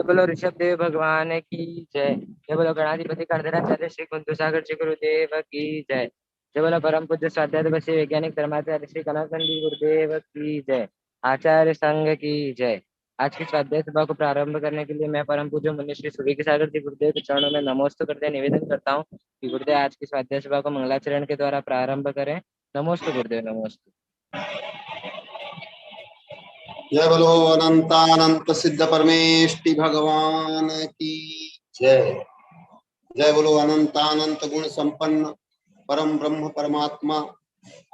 बोलो ऋषभ देव भगवान की जय। जय बोलो गणाधिपति कर्धराचार्य श्री कुंतु सागर श्री गुरुदेव की जय। जय बोलो परम पूज्य स्वाध्याय बसी वैज्ञानिक धर्माचार्य श्री कनकनंदी गुरुदेव की जय। आचार्य संघ की जय। आज की स्वाध्याय सभा को प्रारंभ करने के लिए मैं परम पूज्य मुनि श्री सूर्य सागर जी गुरुदेव के चरणों में नमोस्तु करते निवेदन करता हूँ कि गुरुदेव आज की स्वाध्याय सभा को मंगलाचरण के द्वारा प्रारंभ करें। नमोस्तु गुरुदेव, नमोस्तु। जय बोलो अनंतानंत सिद्ध परमेष्टि भगवान की जय। जय बोलो अनंतानंत गुण संपन्न परम ब्रह्म परमात्मा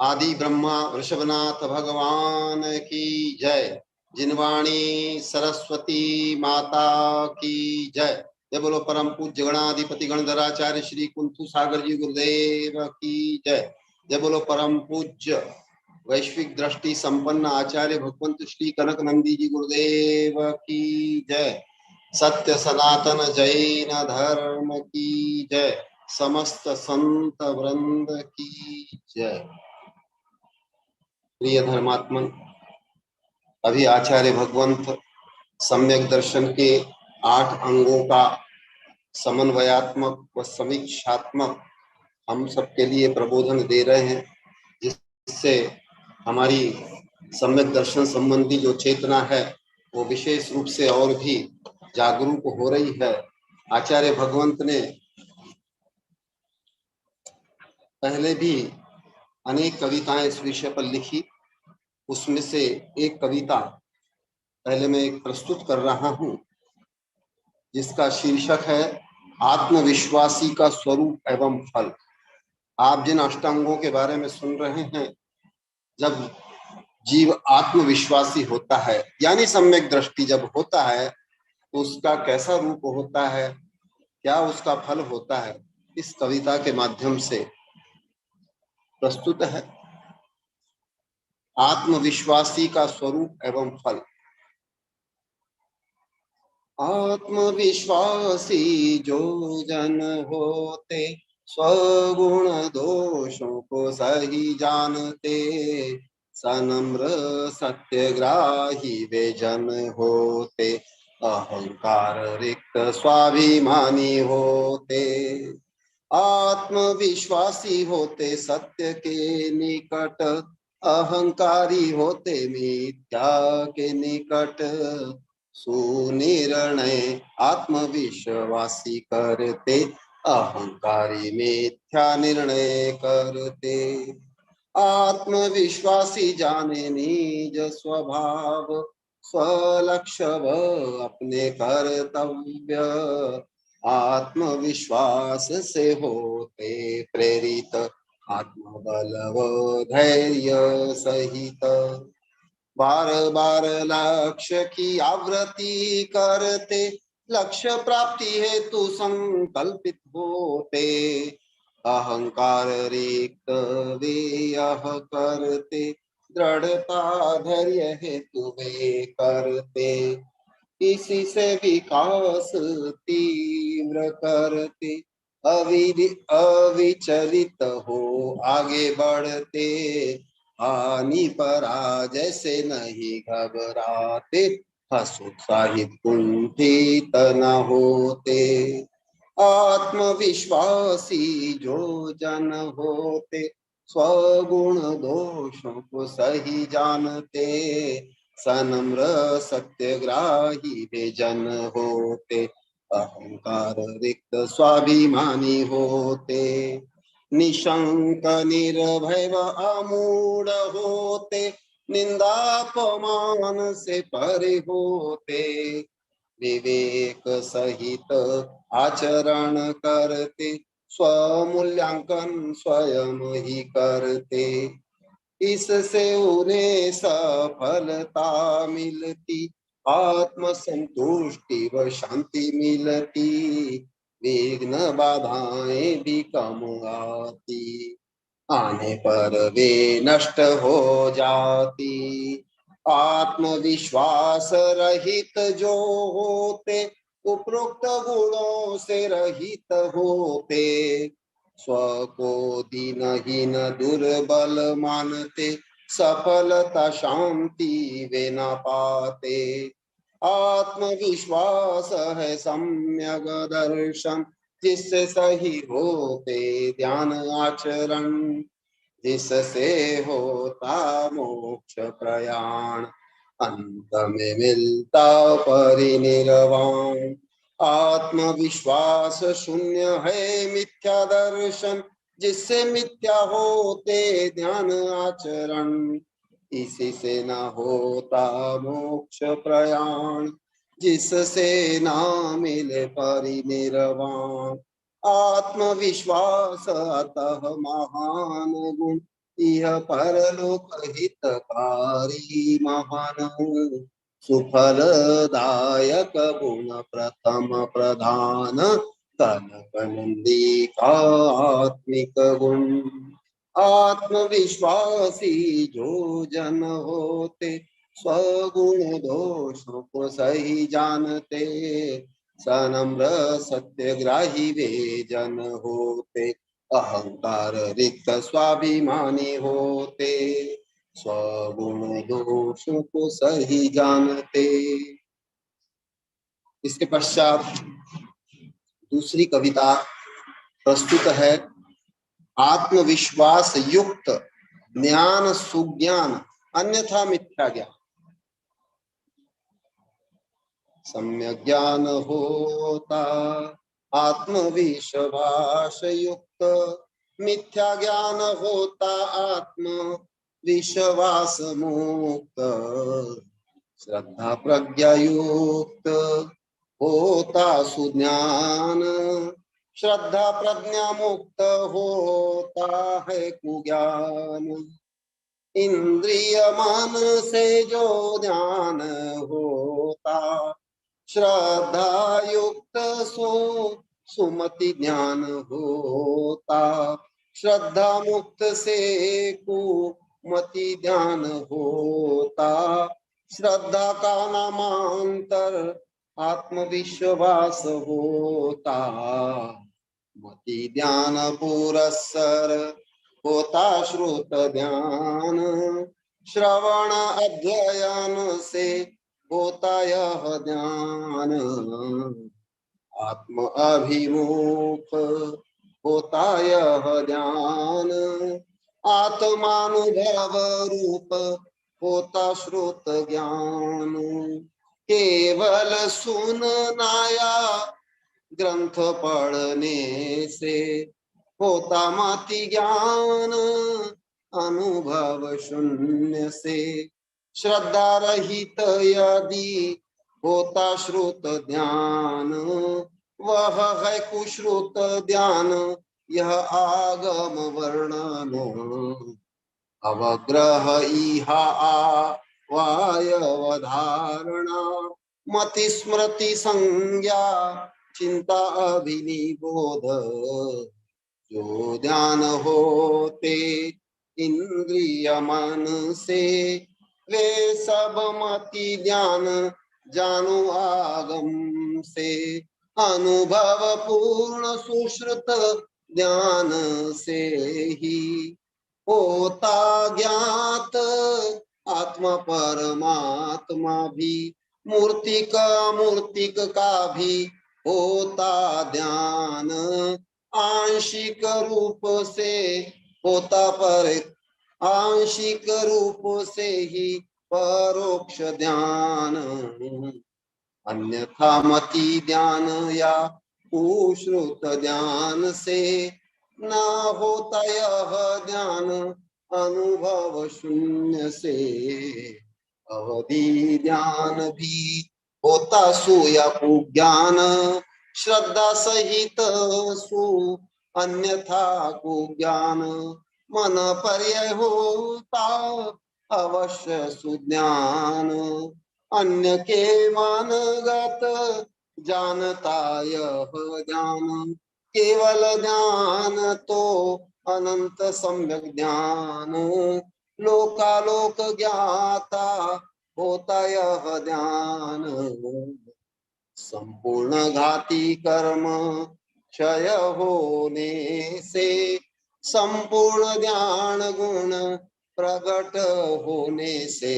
आदि ब्रह्मा वृषभनाथ भगवान की जय। जिनवाणी सरस्वती माता की जय। जय बोलो परम पूज्य गणाधिपति गणधराचार्य श्री कुंतु सागर जी गुरुदेव की जय। जय बोलो परम पूज्य वैश्विक दृष्टि संपन्न आचार्य भगवंत श्री कनक नंदी जी गुरुदेव की जय। सत्य सनातन जैन धर्म की जय। समस्त संत वृंद की जय। प्रिय धर्मात्मन, अभी आचार्य भगवंत सम्यक दर्शन के 8 अंगों का समन्वयात्मक व समीक्षात्मक हम सबके लिए प्रबोधन दे रहे हैं, जिससे हमारी सम्यक दर्शन संबंधी जो चेतना है वो विशेष रूप से और भी जागरूक हो रही है। आचार्य भगवंत ने पहले भी अनेक कविताएं इस विषय पर लिखी। उसमें से एक कविता पहले मैं एक प्रस्तुत कर रहा हूं, जिसका शीर्षक है आत्मविश्वासी का स्वरूप एवं फल। आप जिन अष्टांगों के बारे में सुन रहे हैं, जब जीव आत्मविश्वासी होता है यानी सम्यक दृष्टि जब होता है तो उसका कैसा रूप होता है, क्या उसका फल होता है, इस कविता के माध्यम से प्रस्तुत है। आत्मविश्वासी का स्वरूप एवं फल। आत्मविश्वासी जो जन होते, स्वगुण दोषों को सही जानते, सनम्र सत्यग्राही वे जन होते, अहंकार रिक्त स्वाभिमानी होते। आत्मविश्वासी होते सत्य के निकट, अहंकारी होते मिथ्या के निकट, सुनिर्णय आत्मविश्वासी करते, अहंकारी मिथ्या निर्णय करते। आत्मविश्वासी जाने निज स्वभाव, स्वलक्ष्य व अपने कर्तव्य, आत्मविश्वास से होते प्रेरित, आत्मबल व धैर्य सहित, बार बार लक्ष्य की आवृत्ति करते, लक्ष्य प्राप्ति हेतु संकल्पित होते, अहंकार रिक्त वे यह करते, दृढ़ता धैर्य हेतु वे करते, इसी से विकास तीव्र करते, अविचलित हो आगे बढ़ते, हानि पराजय से नहीं घबराते, हतोत्साहित कुंठित न होते। आत्मविश्वासी जो जन होते, स्वगुण दोषों को सही जानते, सनम्र सत्यग्राही वे जन होते, अहंकार रिक्त स्वाभिमानी होते, निशंक निर्भय व अमूढ़ होते, निंदापमान से परे होते, विवेक सहित आचरण करते, स्वमूल्यांकन स्वयं ही करते, इससे उन्हें सफलता मिलती, आत्म संतुष्टि व शांति मिलती, विघ्न बाधाएं भी कम आती, आने पर वे नष्ट हो जाती। आत्मविश्वास रहित जो होते, उपरोक्त गुणों से रहित होते, स्व को दीनहीन दुर्बल मानते, सफलता शांति वे न पाते, आत्मविश्वास है सम्यक दर्शन, जिससे सही होते ध्यान आचरण, जिससे होता मोक्ष प्रयाण, अंत में मिलता परिनिर्वाण। आत्मविश्वास शून्य है मिथ्या दर्शन, जिससे मिथ्या होते ध्यान आचरण, इसी से न होता मोक्ष प्रयाण, जिससे ना मिले परिनिर्वाण। आत्मविश्वास अतः महान गुण, यह परलोक हितकारी महान, सुफलदायक गुण प्रथम प्रधान, कनक नंदी का आत्मिक गुण। आत्मविश्वासी जो जन होते, स्वगुण दोषों को सही जानते, सनम्र सत्यग्राही वे जन होते, अहंकार रिक्त स्वाभिमानी होते, स्वगुण दोषों को सही जानते। इसके पश्चात दूसरी कविता प्रस्तुत है। आत्मविश्वास युक्त ज्ञान सुज्ञान, अन्यथा मिथ्या ज्ञान। सम्यक ज्ञान होता आत्मविश्वास युक्त, मिथ्या ज्ञान होता आत्म विश्वास मुक्त। श्रद्धा प्रज्ञा युक्त होता सुज्ञान, श्रद्धा प्रज्ञा मुक्त होता है कुज्ञान। इंद्रिय मन से जो ध्यान होता, श्रद्धा युक्त सुमति ज्ञान होता। श्रद्धा मुक्त से कुमति ध्यान होता, श्रद्धा का नामांतर आत्मविश्वास होता। मति ध्यान पुरस्सर होता श्रुत ध्यान, श्रवण अध्ययन से होता यह ध्यान। आत्म अभिमुख होता यह ध्यान, आत्मानुभव रूप होता श्रुत ज्ञान। केवल सुननाया ग्रंथ पढ़ने से होता मति ज्ञान, अनुभव शून्य से श्रद्धा रहित यदि होता श्रुत ध्यान, वह है कुश्रुत ध्यान यह आगम वर्णन। अवग्रह इहा वायव धारणा, मति स्मृति संज्ञा चिंता अभिनिबोध। जो ध्यान होते इंद्रिय मन से, वे सब मति ध्यान जानो आगम से। अनुभव पूर्ण सुश्रुत ध्यान से ही होता ज्ञात आत्मा परमात्मा भी। मूर्तिक मूर्तिक का भी होता ध्यान, आंशिक रूप से होता पर आंशिक रूप से ही परोक्ष ध्यान। अन्यथा मति ध्यान या कुश्रुत ध्यान से न होता यह ध्यान, अनुभव शून्य से। अवधि ध्यान भी होता सुया कुज्ञान, श्रद्धा सहित सु अन्यथा कुज्ञान। मन पर्याय होता अवश्य सुज्ञान, अन्य के मानगत जानता यह ज्ञान। केवल ध्यान तो अनंत सम्यक ज्ञान, लोकालोक ज्ञाता होता यह ध्यान। संपूर्ण घाती कर्म क्षय होने से, संपूर्ण ध्यान गुण प्रकट होने से।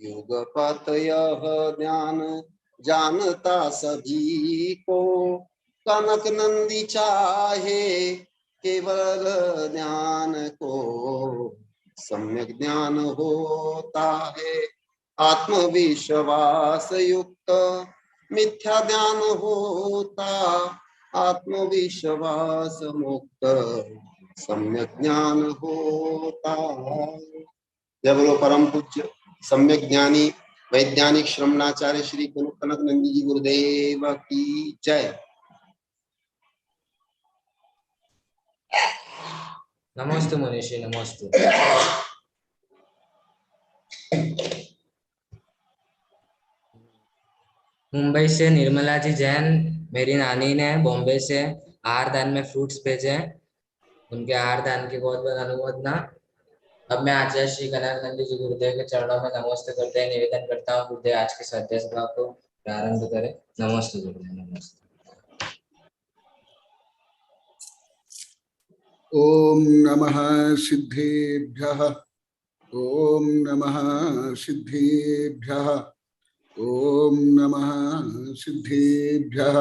युगपत यह ज्ञान जानता सभी को, कनक नंदी चाहे केवल ज्ञान को, सम्यक ज्ञान होता है आत्मविश्वास युक्त, मिथ्या ज्ञान होता आत्मविश्वास मुक्त, सम्यक ज्ञान होता। जय बोलो परम पूज्य सम्यक ज्ञानी वैज्ञानिक श्रमणाचार्य श्री गुरु कनक नंदी जी गुरुदेव की जय। नमस्ते मनीषी, नमस्ते। मुंबई से निर्मला जी जैन, मेरी नानी ने बॉम्बे से आहार दान में फ्रूट्स भेजे, उनके आहार दान की बहुत बहुत अनुमोदना। अब मैं आचार्य श्री कनकानंद जी गुरुदेव के चरणों में नमस्ते करते हैं, निवेदन करता हूँ गुरुदेव आज की स्वाध्याय सभा को प्रारंभ करें। नमस्ते गुरुदेव, नमस्ते। ओम नमः सिद्धेभ्यः, ओम नमः सिद्धेभ्यः, ओम नमः सिद्धेभ्यः।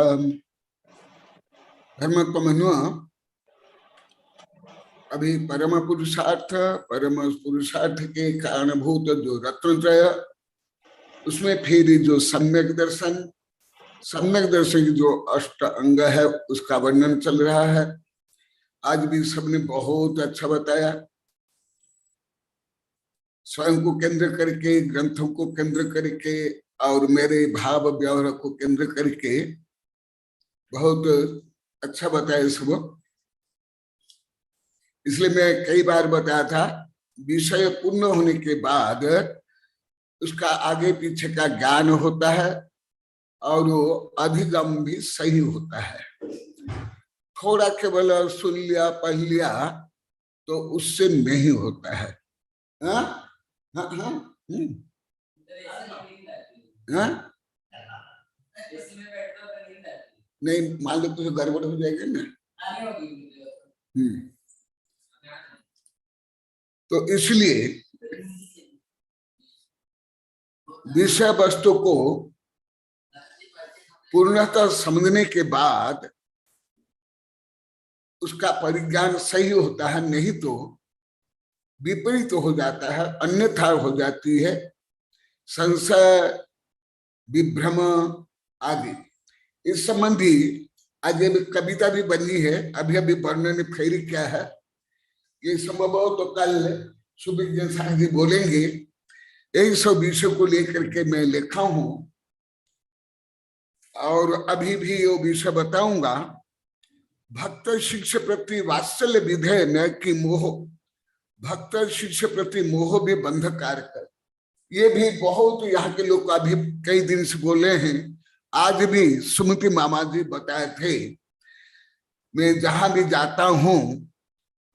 धर्म कमनुआ अभी परम पुरुषार्थ के कारणभूत जो रत्नत्रय, उसमें फिर जो सम्यक दर्शन की जो अष्ट अंग है उसका वर्णन चल रहा है। आज भी सबने बहुत अच्छा बताया, स्वयं को केंद्र करके, ग्रंथों को केंद्र करके और मेरे भाव व्यवहार को केंद्र करके बहुत अच्छा बताया सब। इसलिए मैं कई बार बताया था, विषय पूर्ण होने के बाद उसका आगे पीछे का ज्ञान होता है और वो अधिगम भी सही होता है। थोड़ा केवल सुन लिया पढ़ लिया तो उससे नहीं होता है। हाँ हाँ हाँ हाँ नहीं, मान लो कुछ गड़बड़ हो जाएगा ना। तो इसलिए विषय वस्तु को पूर्णतः समझने के बाद उसका परिज्ञान सही होता है, नहीं तो विपरीत हो जाता है, अन्यथा हो जाती है संशय, विभ्रम आदि। इस संबंधी आज एक कविता भी बनी है, अभी अभी वर्णन फेरी क्या है ये संभव हो तो कल सुविज्ञान साहब जी बोलेंगे। यही सब विषय को लेकर के मैं लिखा हूं और अभी भी वो विषय बताऊंगा। भक्त शिष्य प्रति वात्सल्य विधेय न कि मोह, भक्त शिष्य प्रति मोह भी बंधकारक। ये भी बहुत यहाँ के लोग अभी कई दिन से बोले हैं। आज भी सुमति मामा जी बताए थे, मैं जहां भी जाता हूं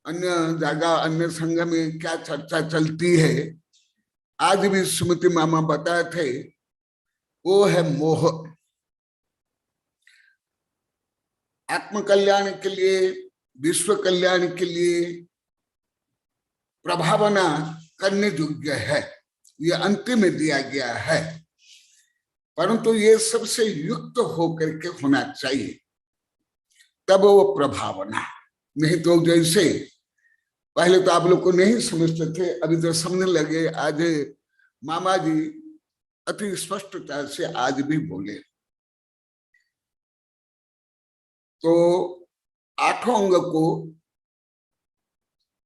अन्य जगह अन्य संघ में क्या चर्चा चलती है, आज भी सुमति मामा बताए थे वो है मोह। आत्म कल्याण के लिए, विश्व कल्याण के लिए प्रभावना करने योग्य है, ये अंतिम में दिया गया है, परंतु ये सबसे युक्त होकर के होना चाहिए, तब वो प्रभावना। नहीं तो जैसे पहले तो आप लोग को नहीं समझते थे, अभी तो समझने लगे। आज मामा जी अति स्पष्टता से आज भी बोले। तो आठों अंग को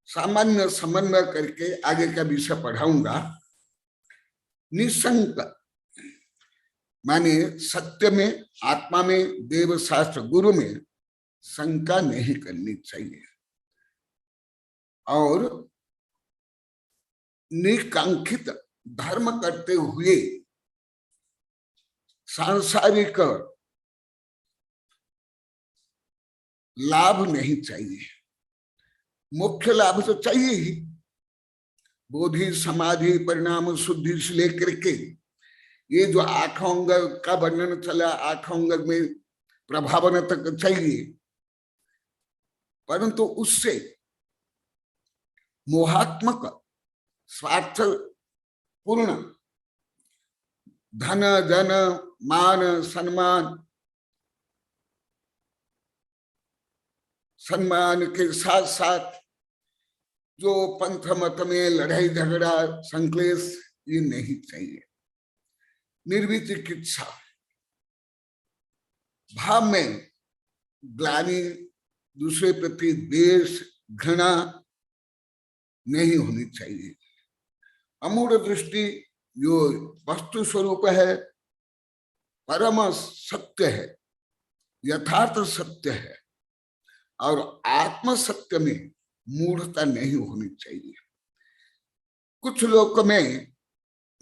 सामान्य समन्वय करके आगे का विषय पढ़ाऊंगा। निशंक माने सत्य में, आत्मा में, देव शास्त्र गुरु में शंका नहीं करनी चाहिए और निकांक्षित धर्म करते हुए सांसारिक लाभ नहीं चाहिए। मुख्य लाभ तो चाहिए ही, बोधि समाधि परिणाम शुद्धि से लेकर के ये जो आठों अंग का वर्णन चला, आठों अंग में प्रभावना तक चाहिए, परंतु उससे मोहात्मक स्वार्थ पूर्ण धन जन मान सम्मान के साथ साथ जो पंथ मत में लड़ाई झगड़ा संक्लेश ये नहीं चाहिए। निर्विचिकित्सा भाव में ग्लानि, दूसरे प्रति द्वेष घृणा नहीं होनी चाहिए। अमूढ़ दृष्टि जो वस्तु स्वरूप है, परम सत्य है, यथार्थ सत्य है, और आत्म सत्य में मूढ़ता नहीं होनी चाहिए। कुछ लोग में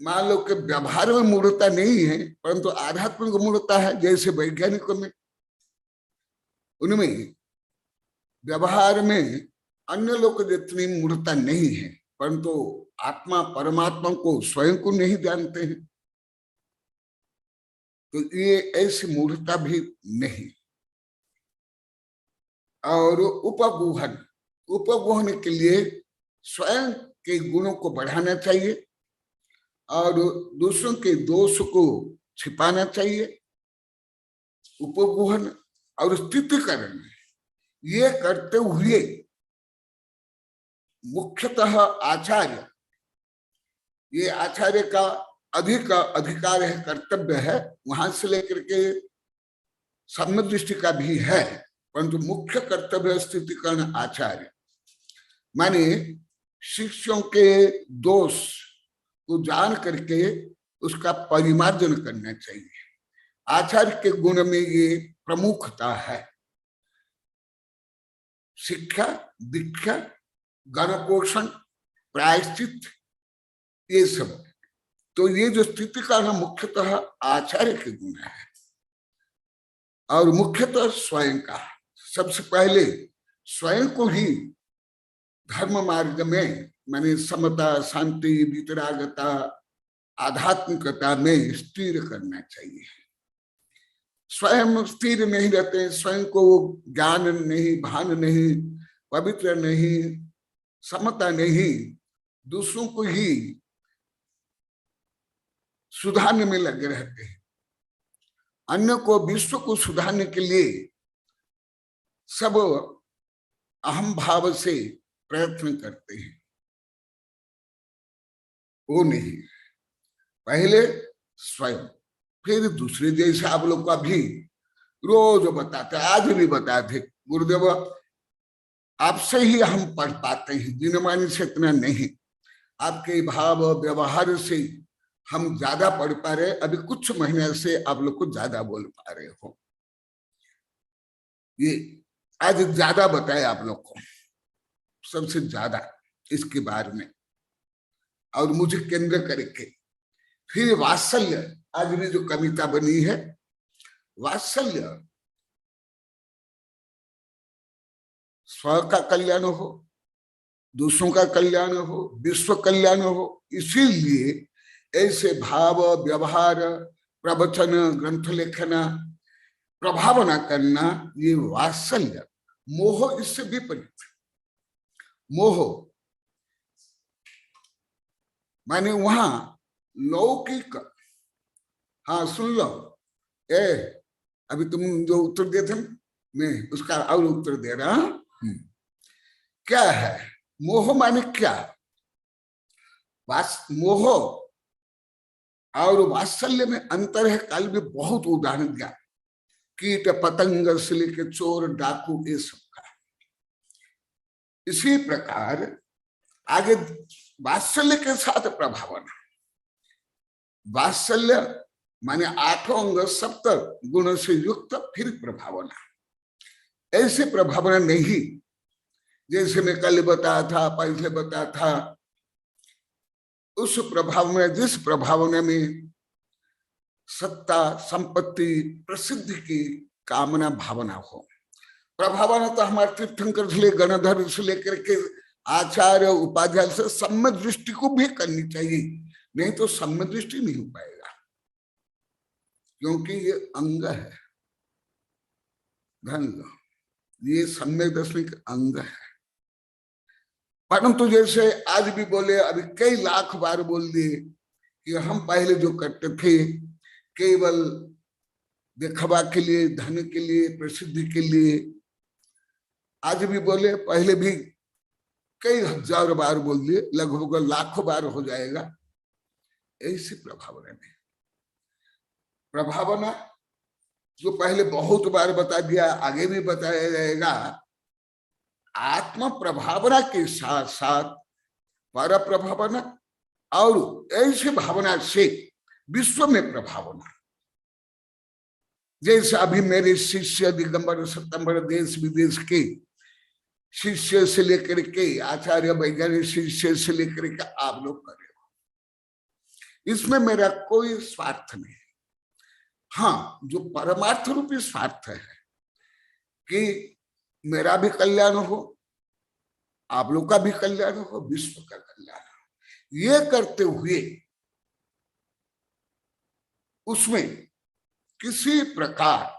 मान लो कि व्यवहार में मूढ़ता नहीं है, परंतु आध्यात्मिक मूढ़ता है, जैसे वैज्ञानिकों में, उनमें व्यवहार में अन्य लोग जितनी मूढ़ता नहीं है, परंतु आत्मा परमात्मा को स्वयं को नहीं जानते हैं, तो ये ऐसी मूढ़ता भी नहीं। और उपगुहन के लिए स्वयं के गुणों को बढ़ाना चाहिए और दूसरों के दोष को छिपाना चाहिए। उपगुहन और स्थितिकरण ये करते हुए मुख्यतः आचार्य, ये आचार्य का अधिकार है, कर्तव्य है, वहां से लेकर के सम्यक दृष्टि का भी है, परंतु मुख्य कर्तव्य स्थितिकरण आचार्य, माने शिष्यों के दोष को जान करके उसका परिमार्जन करना चाहिए। आचार्य के गुण में ये प्रमुखता है। शिक्षा, दीक्षा, गणपोषण, प्रायश्चित, ये सब, तो ये जो स्थिति का ना मुख्यतः आचार्य के गुण है और मुख्यतः स्वयं का। सबसे पहले स्वयं को ही धर्म मार्ग में, माने समता, शांति, वितरागता, आध्यात्मिकता में स्थिर करना चाहिए। स्वयं स्थिर नहीं रहते, स्वयं को ज्ञान नहीं, भान नहीं, पवित्र नहीं, समता नहीं, दूसरों को ही सुधारने में लगे रहते हैं। अन्य को, विश्व को सुधारने के लिए सब अहम भाव से प्रयत्न करते हैं, वो नहीं। पहले स्वयं, फिर दूसरे। जैसे आप लोग का भी रोज बताते, आज भी बताते, गुरुदेव आपसे ही हम पढ़ पाते हैं, जिनमानी से इतना नहीं, आपके भाव व्यवहार से हम ज्यादा पढ़ पा रहे। अभी कुछ महीने से आप लोग को ज्यादा बोल पा रहे हो, ये आज ज्यादा बताए आप लोग को, सबसे ज्यादा इसके बारे में, और मुझे केंद्र करके। फिर वात्सल्य, आज भी जो कविता बनी है, वात्सल्य, स्व का कल्याण हो, दूसरों का कल्याण हो, विश्व कल्याण हो, इसीलिए ऐसे भाव, व्यवहार, प्रवचन, ग्रंथ लेखना, प्रभावना करना, ये वात्सल्य। मोह इससे विपरीत। मोह माने वहां लौकिक। हाँ सुन लो, अभी तुम जो उत्तर दिए थे, मैं उसका और उत्तर दे रहा हूं। क्या है मोह? माने क्या? मोह और वात्सल्य में अंतर है। कल भी बहुत उदाहरण दिया, कीट पतंग से लेकर चोर डाकू, ये सब का। इसी प्रकार आगे वात्सल्य के साथ प्रभावना। वात्सल्य माने 8 अंग 7 गुण से युक्त, फिर प्रभावना। ऐसे प्रभावना नहीं जैसे मैं कल बताया था, पहले बताया था, उस प्रभाव में, जिस प्रभावना में सत्ता, संपत्ति, प्रसिद्धि की कामना भावना हो। प्रभावना तो हमारे तीर्थंकर से, गणधर से लेकर के आचार्य उपाध्याय से सम्यक दृष्टि को भी करनी चाहिए, नहीं तो सम्यक दृष्टि नहीं हो पाएगा, क्योंकि ये अंग है। धन ये सम्यक दर्शन का अंग है। परंतु जैसे आज भी बोले, अभी कई लाख बार बोल दिए कि हम पहले जो करते थे केवल दिखावा के लिए, धन के लिए, प्रसिद्धि के लिए आज भी बोले, पहले भी कई हजार बार बोल दिए, लगभग लाखों बार हो जाएगा। ऐसी प्रभावना नहीं। प्रभावना जो पहले बहुत बार बता दिया, आगे भी बताया जाएगा। आत्म प्रभावना के साथ साथ पर प्रभावना और ऐसी भावना से विश्व में प्रभावना। जैसे अभी मेरे शिष्य दिगंबर सत्तंबर देश विदेश के शिष्य से लेकर के आचार्य वैज्ञानिक शिष्य से लेकर के आप लोग कर रहे हो, इसमें मेरा कोई स्वार्थ नहीं। हाँ, जो परमार्थ रूपी स्वार्थ है कि मेरा भी कल्याण हो, आप लोग का भी कल्याण हो, विश्व का कल्याण हो, ये करते हुए उसमें किसी प्रकार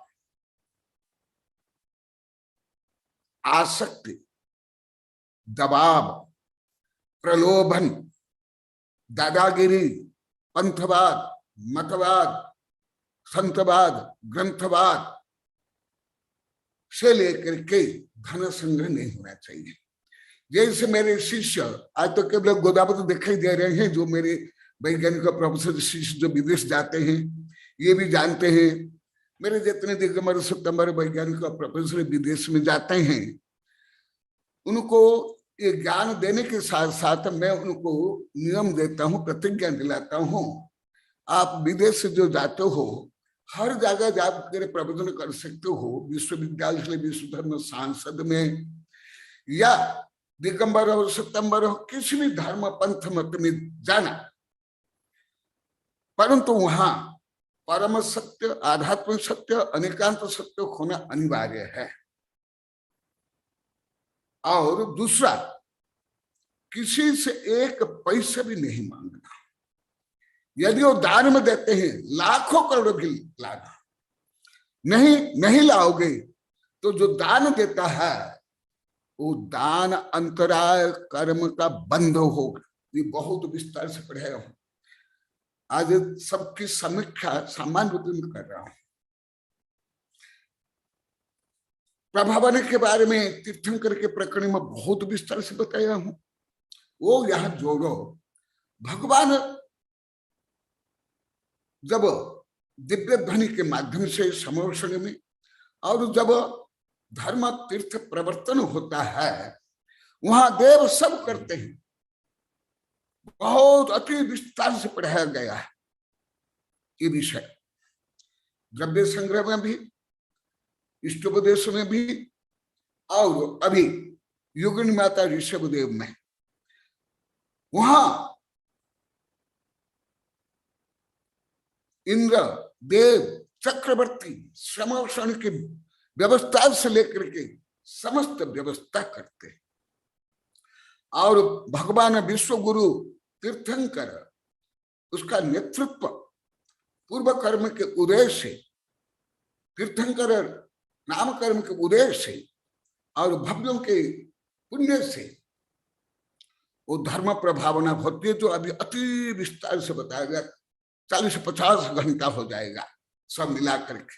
आसक्ति, दबाव, प्रलोभन, दादागिरी, पंथवाद, मतवाद, संतवाद, ग्रंथवाद से लेकर के धन संग्रह नहीं होना चाहिए। जैसे मेरे शिष्य आज तो केवल गोदावरी दिखाई दे रहे हैं, जो मेरे वैज्ञानिक प्रोफेसर शिष्य जो विदेश जाते हैं ये भी जानते हैं। मेरे जितने दिगंबर सितंबर वैज्ञानिक प्रोफेसर विदेश में जाते हैं, उनको ये ज्ञान देने के साथ साथ मैं उनको नियम देता हूँ, प्रतिज्ञा दिलाता हूँ। आप विदेश से जो जाते हो हर जगह जाकर प्रवचन कर सकते हो, विश्वविद्यालय, विश्व धर्म सांसद में या दिगंबर और सितंबर हो, किसी भी धर्म पंथ मत में जाना, परंतु वहां परम सत्य, आध्यात्मिक सत्य, अनेकांत सत्य होना अनिवार्य है। और दूसरा, किसी से एक पैसा भी नहीं मांगना। यदि वो दान में देते हैं लाखों करोड़ भी लाना, नहीं लाओगे तो जो दान देता है वो दान अंतराय कर्म का बंध होगा। ये बहुत विस्तार से पढ़ाया हूं, आज सबकी समीक्षा सामान्य रूप में कर रहा हूं। प्रभावना के बारे में तीर्थंकर के प्रकरण में बहुत विस्तार से बताया हूं, वो यहां जोड़ो। भगवान जब दिव्य ध्वनि के माध्यम से समोषण में और जब धर्म तीर्थ प्रवर्तन होता है, वहां देव सब करते हैं। बहुत अति विस्तार से पढ़ाया गया है ये विषय, द्रव्य संग्रह में भी, इष्टोपदेश में भी, और अभी योगिनी माता ऋषभदेव में। वहां इंद्र, देव, चक्रवर्ती समोषण की व्यवस्था से लेकर के समस्त व्यवस्था करते, और भगवान विश्व गुरु तीर्थंकर उसका नेतृत्व पूर्व कर्म के उदय से, तीर्थंकर नाम कर्म के उदय से और भव्यों के पुण्य से वो धर्म प्रभावना होती है, जो अभी अति विस्तार से बताया गया। 40-50 घंटा हो जाएगा सब मिला करके।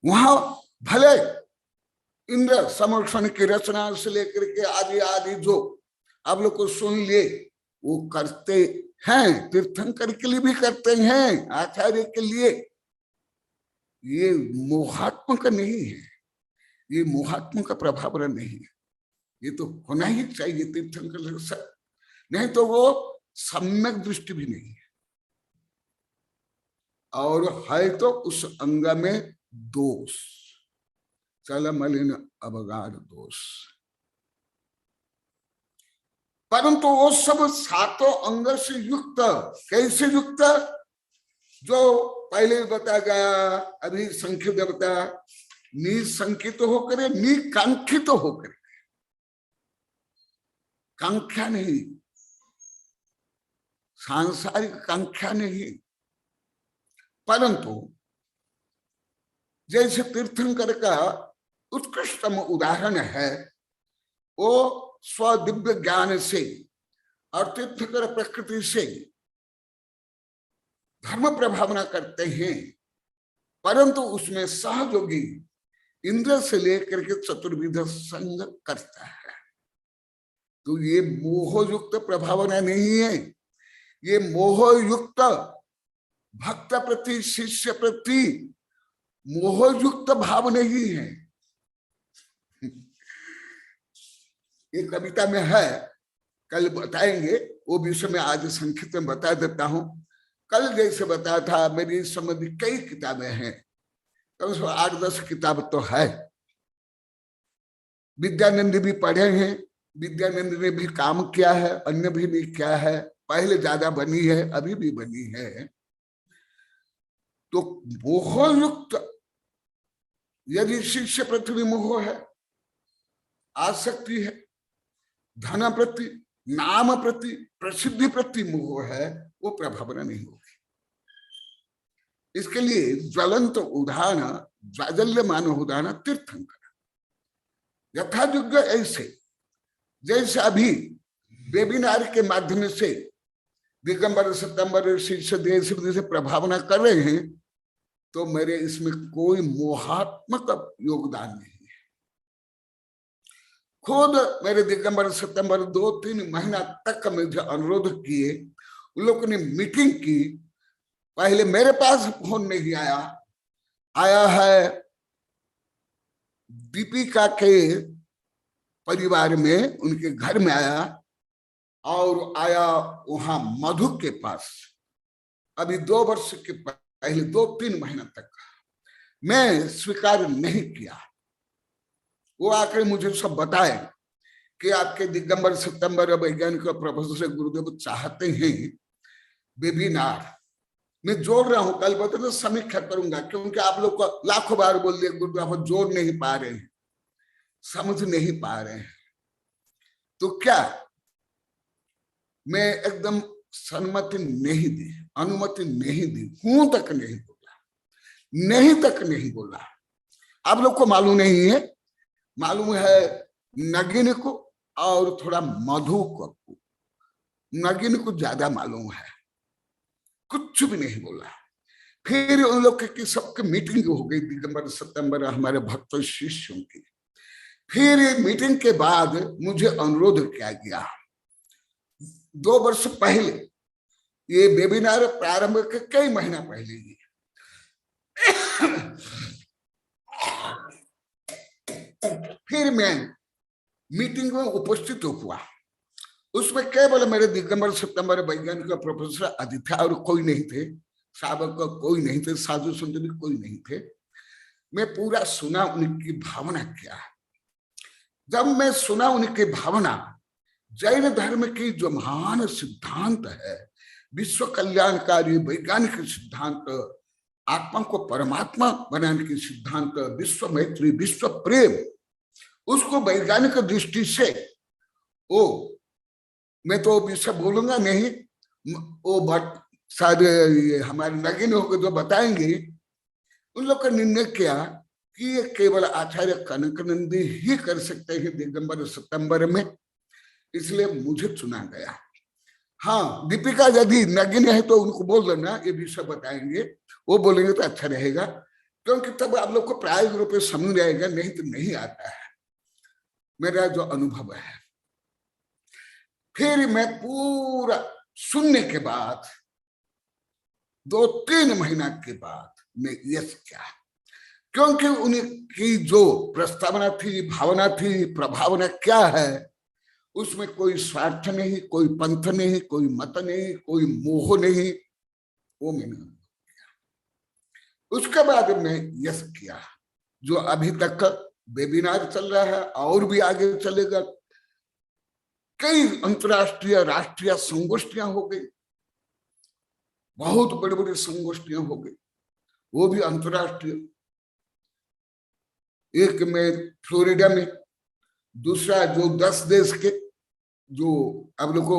वहां भले इंद्र समर्षण की रचना से लेकर के आदि आदि जो आप लोग को सुन लिए, वो करते हैं, तीर्थंकर के लिए भी करते हैं, आचार्य के लिए। ये मोहात्मक नहीं है, ये मोहात्मक का प्रभाव नहीं है। ये तो होना ही चाहिए तीर्थंकर से, नहीं तो वो सम्यक दृष्टि भी नहीं है। और है तो उस अंग में दोष, चल मलिन अवगाढ़ दोष। परंतु वो सब सातों अंग से युक्त, कैसे युक्त? जो पहले बताया गया, अभी संख्य बता, निसंकित होकर, निकांक्षित होकर, कांक्षा नहीं, सांसारिक कांक्षा नहीं, परंतु जैसे तीर्थंकर का उत्कृष्टतम उदाहरण है, वो स्वदिव्य ज्ञान से और तीर्थंकर प्रकृति से धर्म प्रभावना करते हैं, परंतु उसमें सहयोगी इंद्र से लेकर के चतुर्विध संग करता है। तो ये मोहयुक्त प्रभावना नहीं है, ये मोहयुक्त भक्त प्रति शिष्य प्रति मोहयुक्त भाव नहीं है। ये कविता में है, कल बताएंगे वो विषय में, आज संक्षिप्त में बता देता हूं। कल जैसे बताया था, मेरी इस संबंधी कई किताबें हैं, कम से कम 8-10 किताब तो है। विद्यानंद भी पढ़े हैं, विद्यानंद ने भी काम किया है, अन्य भी किया है, पहले ज्यादा बनी है, अभी भी बनी है। तो मोहयुक्त यदि शिष्य प्रति मोह है, आसक्ति है, धन प्रति, नाम प्रति, प्रसिद्धि प्रति मोह है, वो प्रभावना नहीं होगी। इसके लिए ज्वलंत उदाहरण, जाजल्यमान उदाहरण तीर्थंकर यथायोग्य ऐसे, जैसे अभी वेबिनार के माध्यम से दिगंबर सितंबर शिष्य देश से प्रभावना कर रहे हैं, तो मेरे इसमें कोई मोहात्मक योगदान नहीं है। खुद मेरे दिगंबर सितंबर 2-3 महीना तक मुझे अनुरोध किए, उन लोगों ने मीटिंग की। पहले मेरे पास फोन नहीं आया, आया है दीपिका के परिवार में, उनके घर में आया, और आया वहां मधु के पास। अभी 2 वर्ष के पहले 2-3 महीना तक मैं स्वीकार नहीं किया। वो आकर मुझे सब बताए कि आपके दिगंबर सितंबर वैज्ञानिक प्रोफेसर से गुरुदेव चाहते हैं वेबिनार मैं जोड़ रहा हूं। कल बता तो समीक्षा करूंगा, क्योंकि आप लोग को लाखों बार बोल दिया गुरुदेव आप जोड़ नहीं पा रहे हैं, समझ नहीं पा रहे हैं। तो क्या मैं एकदम सम्मति नहीं दी, अनुमति नहीं दी, हूं तक नहीं बोला, नहीं तक नहीं बोला। आप लोग को मालूम नहीं है, मालूम है नगिन को और थोड़ा मधु को, नगिन को ज्यादा मालूम है, कुछ भी नहीं बोला। फिर उन लोग की सबकी मीटिंग हो गई दिगंबर सितंबर हमारे भक्त शिष्यों की। फिर मीटिंग के बाद मुझे अनुरोध किया गया, 2 वर्ष पहले, ये वेबिनार प्रारंभ के कई महीना पहले ही, फिर मैं मीटिंग में उपस्थित हुआ। उसमें केवल मेरे दिगंबर सितंबर वैज्ञानिक प्रोफेसर आदित्य और कोई नहीं थे, सावक कोई नहीं थे, साधु संत भी कोई नहीं थे। मैं पूरा सुना, उनकी भावना क्या है। जब मैं सुना उनकी भावना, जैन धर्म की जो महान सिद्धांत है, विश्व कल्याणकारी वैज्ञानिक सिद्धांत, आत्मा को परमात्मा बनाने की सिद्धांत, विश्व मैत्री, विश्व प्रेम, उसको वैज्ञानिक दृष्टि से, ओ मैं तो विषय बोलूंगा नहीं, वो शायद हमारे नगिन होकर जो बताएंगे, उन लोग का निर्णय किया कि ये केवल आचार्य कनकानंदी ही कर सकते हैं दिगंबर सितंबर में, इसलिए मुझे चुना गया। हाँ, दीपिका यदि नगिन है तो उनको बोल देना ये विषय बताएंगे, वो बोलेंगे तो अच्छा रहेगा, क्योंकि तब आप लोग को प्रायोगिक रूप से समझ आएगा, नहीं तो नहीं आता है, मेरा जो अनुभव है। फिर मैं पूरा सुनने के बाद 2-3 महीना के बाद मैं यस किया, क्योंकि उनकी जो प्रस्तावना थी, भावना थी, प्रभावना क्या है, उसमें कोई स्वार्थ नहीं, कोई पंथ नहीं, कोई मत नहीं, कोई मोह नहीं, वो मैंने किया। उसके बाद मैं यस किया। जो अभी तक वेबिनार चल रहा है और भी आगे चलेगा, कई अंतरराष्ट्रीय राष्ट्रीय संगोष्ठियां हो गई, बहुत बड़ी बड़ी संगोष्ठियां हो गई, वो भी अंतरराष्ट्रीय। एक में फ्लोरिडा में, दूसरा जो 10 देश के, जो आप लोगों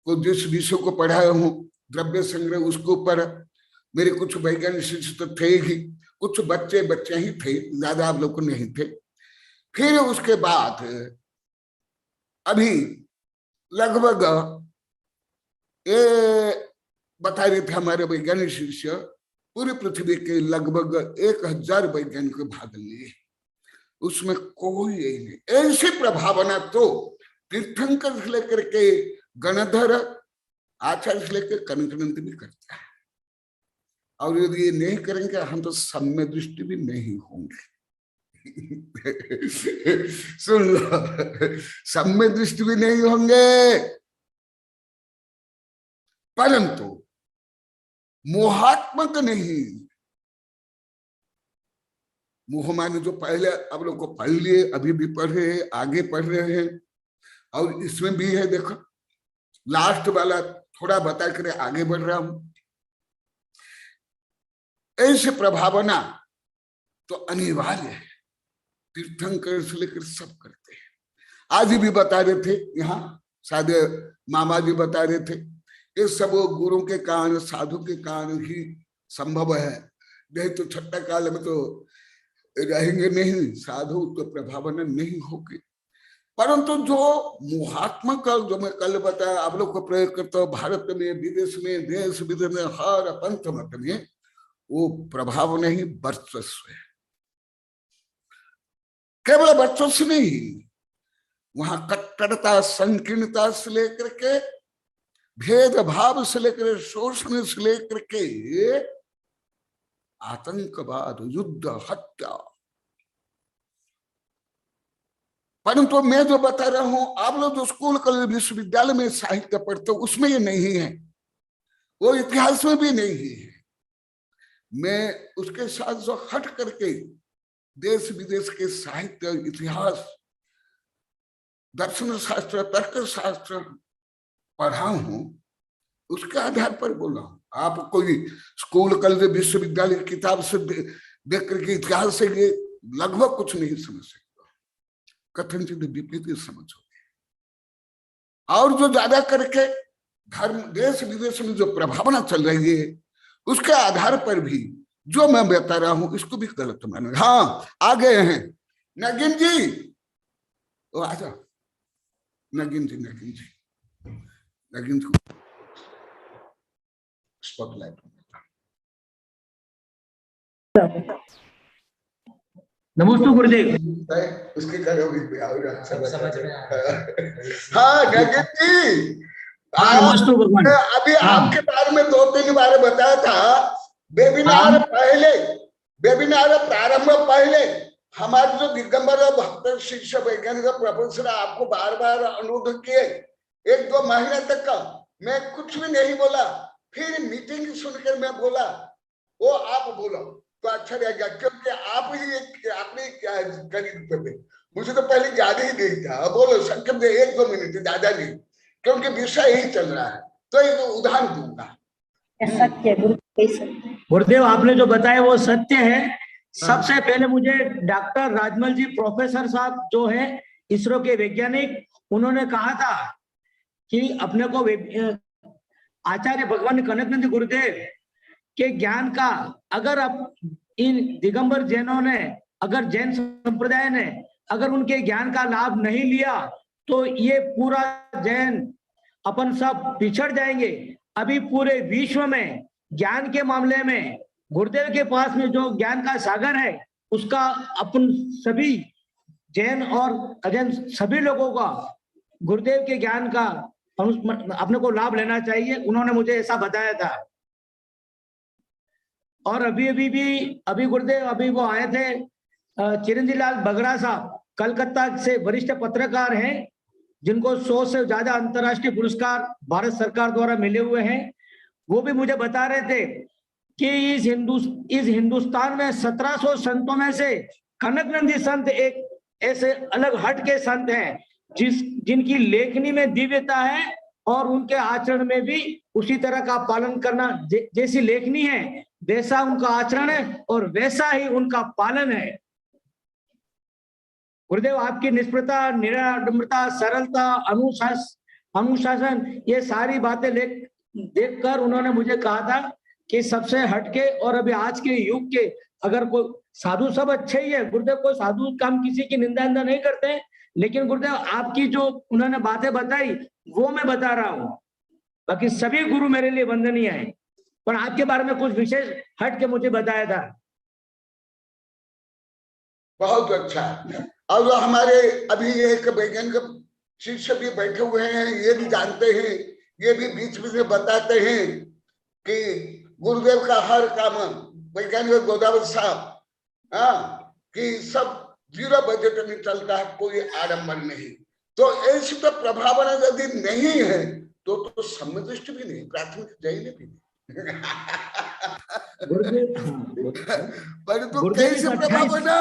को जिस विषय को पढ़ाया हूं द्रव्य संग्रह, उसके ऊपर मेरे कुछ वैज्ञानिक शिष्य तो थे ही, कुछ बच्चे ही थे, ज्यादा आप लोग को नहीं थे। फिर उसके बाद अभी लगभग बता रहे थे हमारे वैज्ञानिक शिष्य, पूरी पृथ्वी के लगभग 1000 वैज्ञानिक भाग लिए, उसमें कोई यही नहीं। ऐसी प्रभावना तो तीर्थंकर से लेकर के गणधर आचार्य से लेकर कनकनंद भी करता है। और यदि ये नहीं करेंगे हम तो सम्य दृष्टि भी नहीं होंगे। सुन लो, सम्य दृष्टि भी नहीं होंगे, परंतु मोहात्मक नहीं। मोह माने जो पहले अब लोग को पढ़ लिए, अभी भी पढ़ रहे हैं, आगे पढ़ रहे हैं, और इसमें भी है। देखो लास्ट वाला थोड़ा बता कर आगे बढ़ रहा हूं। ऐसे प्रभावना तो अनिवार्य है, तीर्थंकर से लेकर सब करते हैं। आज भी बता रहे थे, यहाँ शायद मामा जी बता रहे थे, ये सब गुरु के कारण, साधु के कारण ही संभव है, नहीं तो छठा काल में तो रहेंगे नहीं, साधु तो प्रभावना नहीं होगी। परंतु जो मोहात्मक, जो मैं कल बताया, आप लोग को प्रयोग करता हूँ, भारत में, विदेश में, देश विदेश में, हर पंथ मत में वो प्रभाव नहीं, वर्चस्व है। केवल वर्चस्व नहीं, वहां कट्टरता, संकीर्णता से लेकर के, भेदभाव से लेकर, शोषण से लेकर के, आतंकवाद, युद्ध, हत्या। परंतु मैं जो बता रहा हूं, आप लोग जो स्कूल, कॉलेज, विश्वविद्यालय में साहित्य पढ़ते हो, उसमें ये नहीं है, वो इतिहास में भी नहीं है। मैं उसके साथ जो हट करके देश विदेश के साहित्य, इतिहास, दर्शन शास्त्र, तर्क शास्त्र पढ़ा हूं, उसके आधार पर बोला हूं। आप कोई स्कूल, कॉलेज, विश्वविद्यालय की किताब से देख करके इतिहास से ये लगभग कुछ नहीं समझ सकते, कथनचित विपरीत समझोगे। और जो ज्यादा करके धर्म, देश विदेश में जो प्रभावना चल रही है, उसके आधार पर भी जो मैं बता रहा हूं, इसको भी गलत मानो। हाँ, आ गए हैं नगिन जी, वो आ जाओ। नगिन जी, नगिन जी, नगिन जी स्पॉटलाइट। नमस्ते गुरुदेव। उसके करोगे समझ में। हाँ नगिन जी, नमस्ते भगवान। अभी आपके बारे में 2-3 बार बताया था। वेबिनार पहले, वेबिनार प्रारंभ पहले हमारे जो दिगंबर भक्त शिष्य वैज्ञानिक प्रोफेसर आपको बार बार अनुरोध किए, 1-2 महीने तक का मैं कुछ भी नहीं बोला, फिर मीटिंग सुनकर मैं बोला, वो आप बोलो तो अच्छा रहेगा, क्योंकि आप ही आपने क्या करी। मुझे तो पहले ज्यादा ही नहीं था, बोलो संक्षेप में 1-2 मिनट, ज्यादा नहीं, क्योंकि विषय यही चल रहा है। तो एक उदाहरण दूंगा। सत्य गुरुदेव, आपने जो बताया वो सत्य है। सबसे पहले मुझे डॉक्टर राजमल जी, प्रोफेसर साहब जो है इसरो के वैज्ञानिक, उन्होंने कहा था कि अपने को आचार्य भगवान कनकनंद गुरुदेव के ज्ञान का, अगर अब इन दिगंबर जैनों ने, अगर जैन संप्रदाय ने अगर उनके ज्ञान का लाभ नहीं लिया तो ये पूरा जैन अपन सब पिछड़ जाएंगे। अभी पूरे विश्व में ज्ञान के मामले में गुरुदेव के पास में जो ज्ञान का सागर है, उसका अपन सभी जैन और अजैन सभी लोगों का गुरुदेव के ज्ञान का अपने को लाभ लेना चाहिए। उन्होंने मुझे ऐसा बताया था। और अभी गुरुदेव अभी वो आए थे, चिरंजीव लाल बगड़ा साहब, कलकत्ता से वरिष्ठ पत्रकार हैं, जिनको 100 से ज्यादा अंतर्राष्ट्रीय पुरस्कार भारत सरकार द्वारा मिले हुए हैं। वो भी मुझे बता रहे थे कि इस हिंदुस्तान में 1700 संतों में से कनकनंदी संत एक ऐसे अलग हट के संत हैं जिनकी लेखनी में दिव्यता है और उनके आचरण में भी उसी तरह का पालन करना, जैसी लेखनी है वैसा उनका आचरण है और वैसा ही उनका पालन है। गुरुदेव, आपकी निष्पृता, निराडंबरता, सरलता, अनुशासन, ये सारी बातें देखकर उन्होंने मुझे कहा था कि सबसे हटके, और अभी आज के युग के, अगर कोई साधु सब अच्छे ही है गुरुदेव, कोई साधु काम किसी की निंदा नहीं करते हैं, लेकिन गुरुदेव आपकी जो उन्होंने बातें बताई वो मैं बता रहा हूँ। बाकी सभी गुरु मेरे लिए वंदनीय है, पर आपके बारे में कुछ विशेष हट के मुझे बताया था। बहुत अच्छा। और हमारे अभी एक वैज्ञानिक शिष्य भी बैठे हुए हैं, ये भी जानते हैं, ये भी बीच बीच में बताते हैं कि गुरुदेव का हर काम, वैज्ञानिक गोदावरी साहब, कि सब 0 बजट में चलता है, कोई आडंबर नहीं। तो ऐसी तो प्रभावना यदि नहीं है तो सम्यदृष्टि भी नहीं, प्राथमिक जैन भी नहीं। परंतु कैसे प्रभावना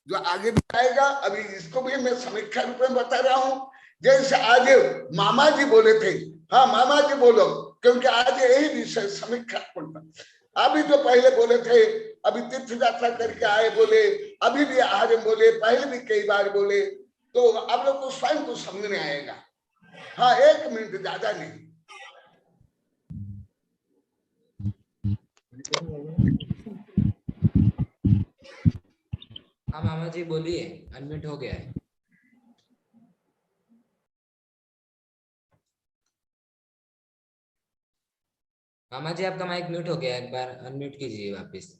जो आगे भी आएगा, अभी इसको भी मैं समीक्षा रूप में बता रहा हूं। जैसे आज मामा जी बोले थे, हाँ मामा जी बोलो, क्योंकि आज यही विषय समीक्षा। अभी तो पहले बोले थे, अभी तीर्थ यात्रा करके आए बोले, अभी भी आज बोले, पहले भी कई बार बोले, तो आप लोग को स्वयं को समझ में आएगा। हाँ 1 मिनट, ज्यादा नहीं। हाँ मामा जी बोलिए, अनम्यूट हो गया है। मामा जी आपका माइक म्यूट हो गया, एक बार अनम्यूट कीजिए वापस।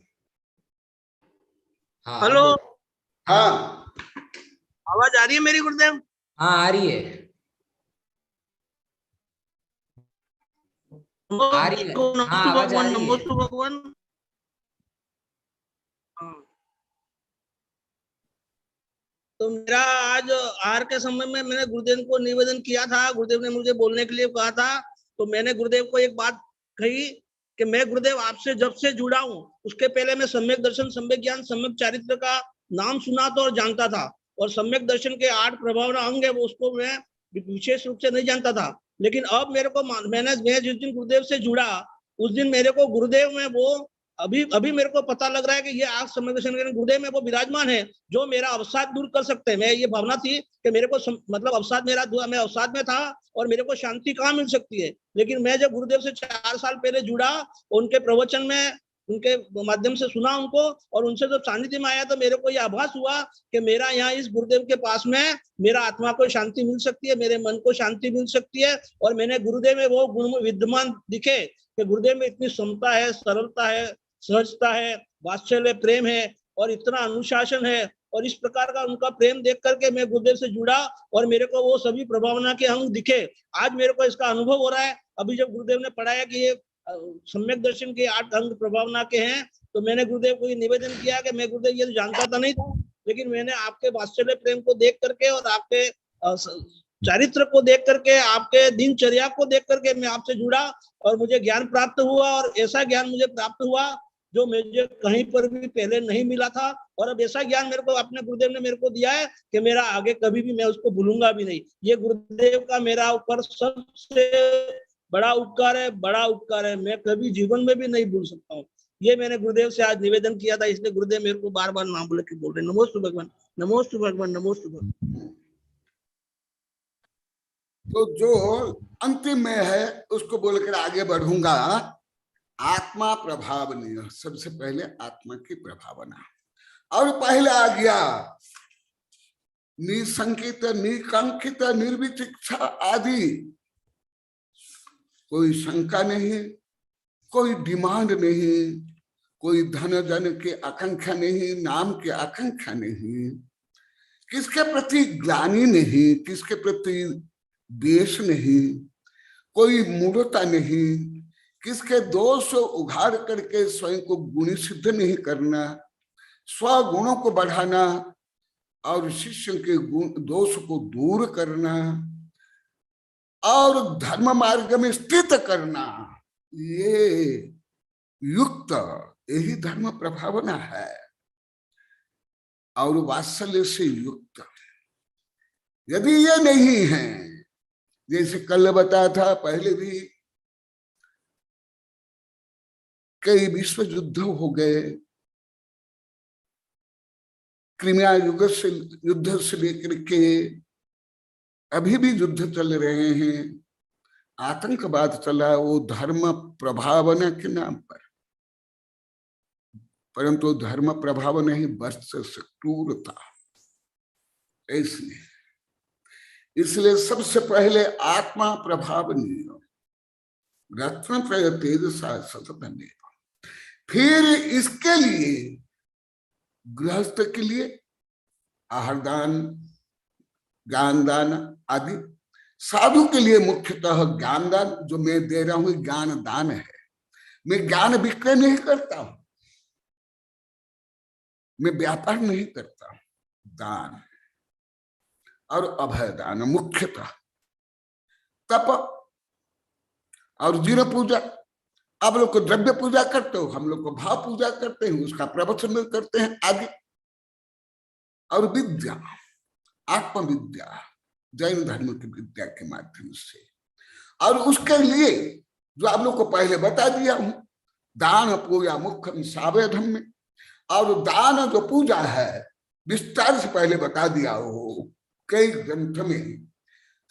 हाँ हेलो, हाँ आवाज आ रही है मेरी गुरुदेव? हाँ आ रही है, आ रही है। हाँ आवाज आ भगवान, रही है। नमोस्तु भगवान। तो मेरा आज आहार के समय में मैंने गुरुदेव को निवेदन किया था, गुरुदेव ने मुझे बोलने के लिए कहा था। तो मैंने गुरुदेव को एक बात कही कि मैं गुरुदेव आपसे जब से जुड़ा हूँ, उसके पहले मैं सम्यक दर्शन, सम्यक ज्ञान, सम्यक चारित्र का नाम सुना था और जानता था, और सम्यक दर्शन के 8 प्रभावना अंग है वो, उसको मैं विशेष रूप से नहीं जानता था। लेकिन अब मेरे को मैं जिस दिन गुरुदेव से जुड़ा, उस दिन मेरे को गुरुदेव में वो अभी मेरे को पता लग रहा है कि ये आग सम्यक दर्शन गुरुदेव में वो विराजमान है, जो मेरा अवसाद दूर कर सकते हैं। मैं ये भावना थी कि मेरे को मतलब अवसाद मैं अवसाद में था और मेरे को शांति कहाँ मिल सकती है। लेकिन मैं जब गुरुदेव से 4 साल पहले जुड़ा, उनके प्रवचन में, उनके माध्यम से सुना उनको, और उनसे जब सानिध्य में आया तो मेरे को यह आभास हुआ कि मेरा यहाँ इस गुरुदेव के पास में मेरा आत्मा को शांति मिल सकती है, मेरे मन को शांति मिल सकती है। और मैंने गुरुदेव में वो गुण विद्यमान दिखे कि गुरुदेव में इतनी समता है, सरलता है, सहजता है, वात्सल्य प्रेम है, और इतना अनुशासन है। और इस प्रकार का उनका प्रेम देख करके मैं गुरुदेव से जुड़ा और मेरे को वो सभी प्रभावना के अंग दिखे। आज मेरे को इसका अनुभव हो रहा है। अभी जब गुरुदेव ने पढ़ाया कि ये सम्यक दर्शन के 8 अंग प्रभावना के हैं, तो मैंने गुरुदेव को ये निवेदन किया कि मैं गुरुदेव ये जानता था नहीं था, लेकिन मैंने आपके वात्सल्य प्रेम को देख करके और आपके चारित्र को देख करके, आपके दिनचर्या को देख करके मैं आपसे जुड़ा और मुझे ज्ञान प्राप्त हुआ। और ऐसा ज्ञान मुझे प्राप्त हुआ जो मुझे कहीं पर भी पहले नहीं मिला था। और अब ऐसा ज्ञान मेरे को अपने गुरुदेव ने मेरे को दिया है कि मेरा आगे कभी भी मैं उसको भूलूंगा भी नहीं। ये गुरुदेव का मेरा ऊपर सबसे बड़ा उपकार है, बड़ा उपकार है। मैं कभी जीवन में भी नहीं भूल सकता हूँ। ये मैंने गुरुदेव से आज निवेदन किया था, इसलिए गुरुदेव मेरे को बार बार नाम बोले के बोल रहे, नमोस्तु भगवान, नमोस्तु भगवान, नमोस्तु भगवान। तो जो अंतिम में है उसको बोलकर आगे बढ़ूंगा। आत्मा प्रभावनीय, सबसे पहले आत्मा की प्रभावना, और पहले आ गया निसंकित, निकांक्षित, निर्विचिक्षा आदि। कोई शंका नहीं, कोई डिमांड नहीं, कोई धन जन की आकांक्षा नहीं, नाम की आकांक्षा नहीं, किसके प्रति ग्लानि नहीं, किसके प्रति द्वेष नहीं, कोई मूढ़ता नहीं, किसके दोष उघाड़ करके स्वयं को गुणी सिद्ध नहीं करना, स्वगुणों को बढ़ाना और शिष्य के दोष को दूर करना और धर्म मार्ग में स्थित करना, ये युक्त, यही धर्म प्रभावना है। और वात्सल्य से युक्त, यदि ये नहीं है, जैसे कल बताया था, पहले भी कई विश्व युद्ध हो गए, क्रिमिया युद्ध से लेकर के अभी भी युद्ध चल रहे हैं, आतंकवाद चला, वो धर्म प्रभावना के नाम पर, परंतु धर्म प्रभावना ही वर्चस्व क्रूरता। इसलिए सबसे पहले आत्मा प्रभावनीय, रत्न त्रय तेजसा सततमेव। फिर इसके लिए गृहस्थ के लिए आहार दान, ज्ञान दान आदि, साधु के लिए मुख्यतः ज्ञान दान, जो मैं दे रहा हूं ज्ञान दान है। मैं ज्ञान विक्रय नहीं करता हूं, मैं व्यापार नहीं करता हूं। दान और अभय दान मुख्यतः। तप और जीव पूजा, आप लोग को द्रव्य पूजा करते हो, हम लोग को भाव पूजा करते हैं, उसका प्रवचन करते हैं आदि। और विद्या, आत्मविद्या, जैन धर्म की विद्या के माध्यम से। और उसके लिए जो आप लोग को पहले बता दिया हूं, दान पूजा मुख्यम सावेधम में। और दान जो पूजा है विस्तार से पहले बता दिया हो कई ग्रंथ में।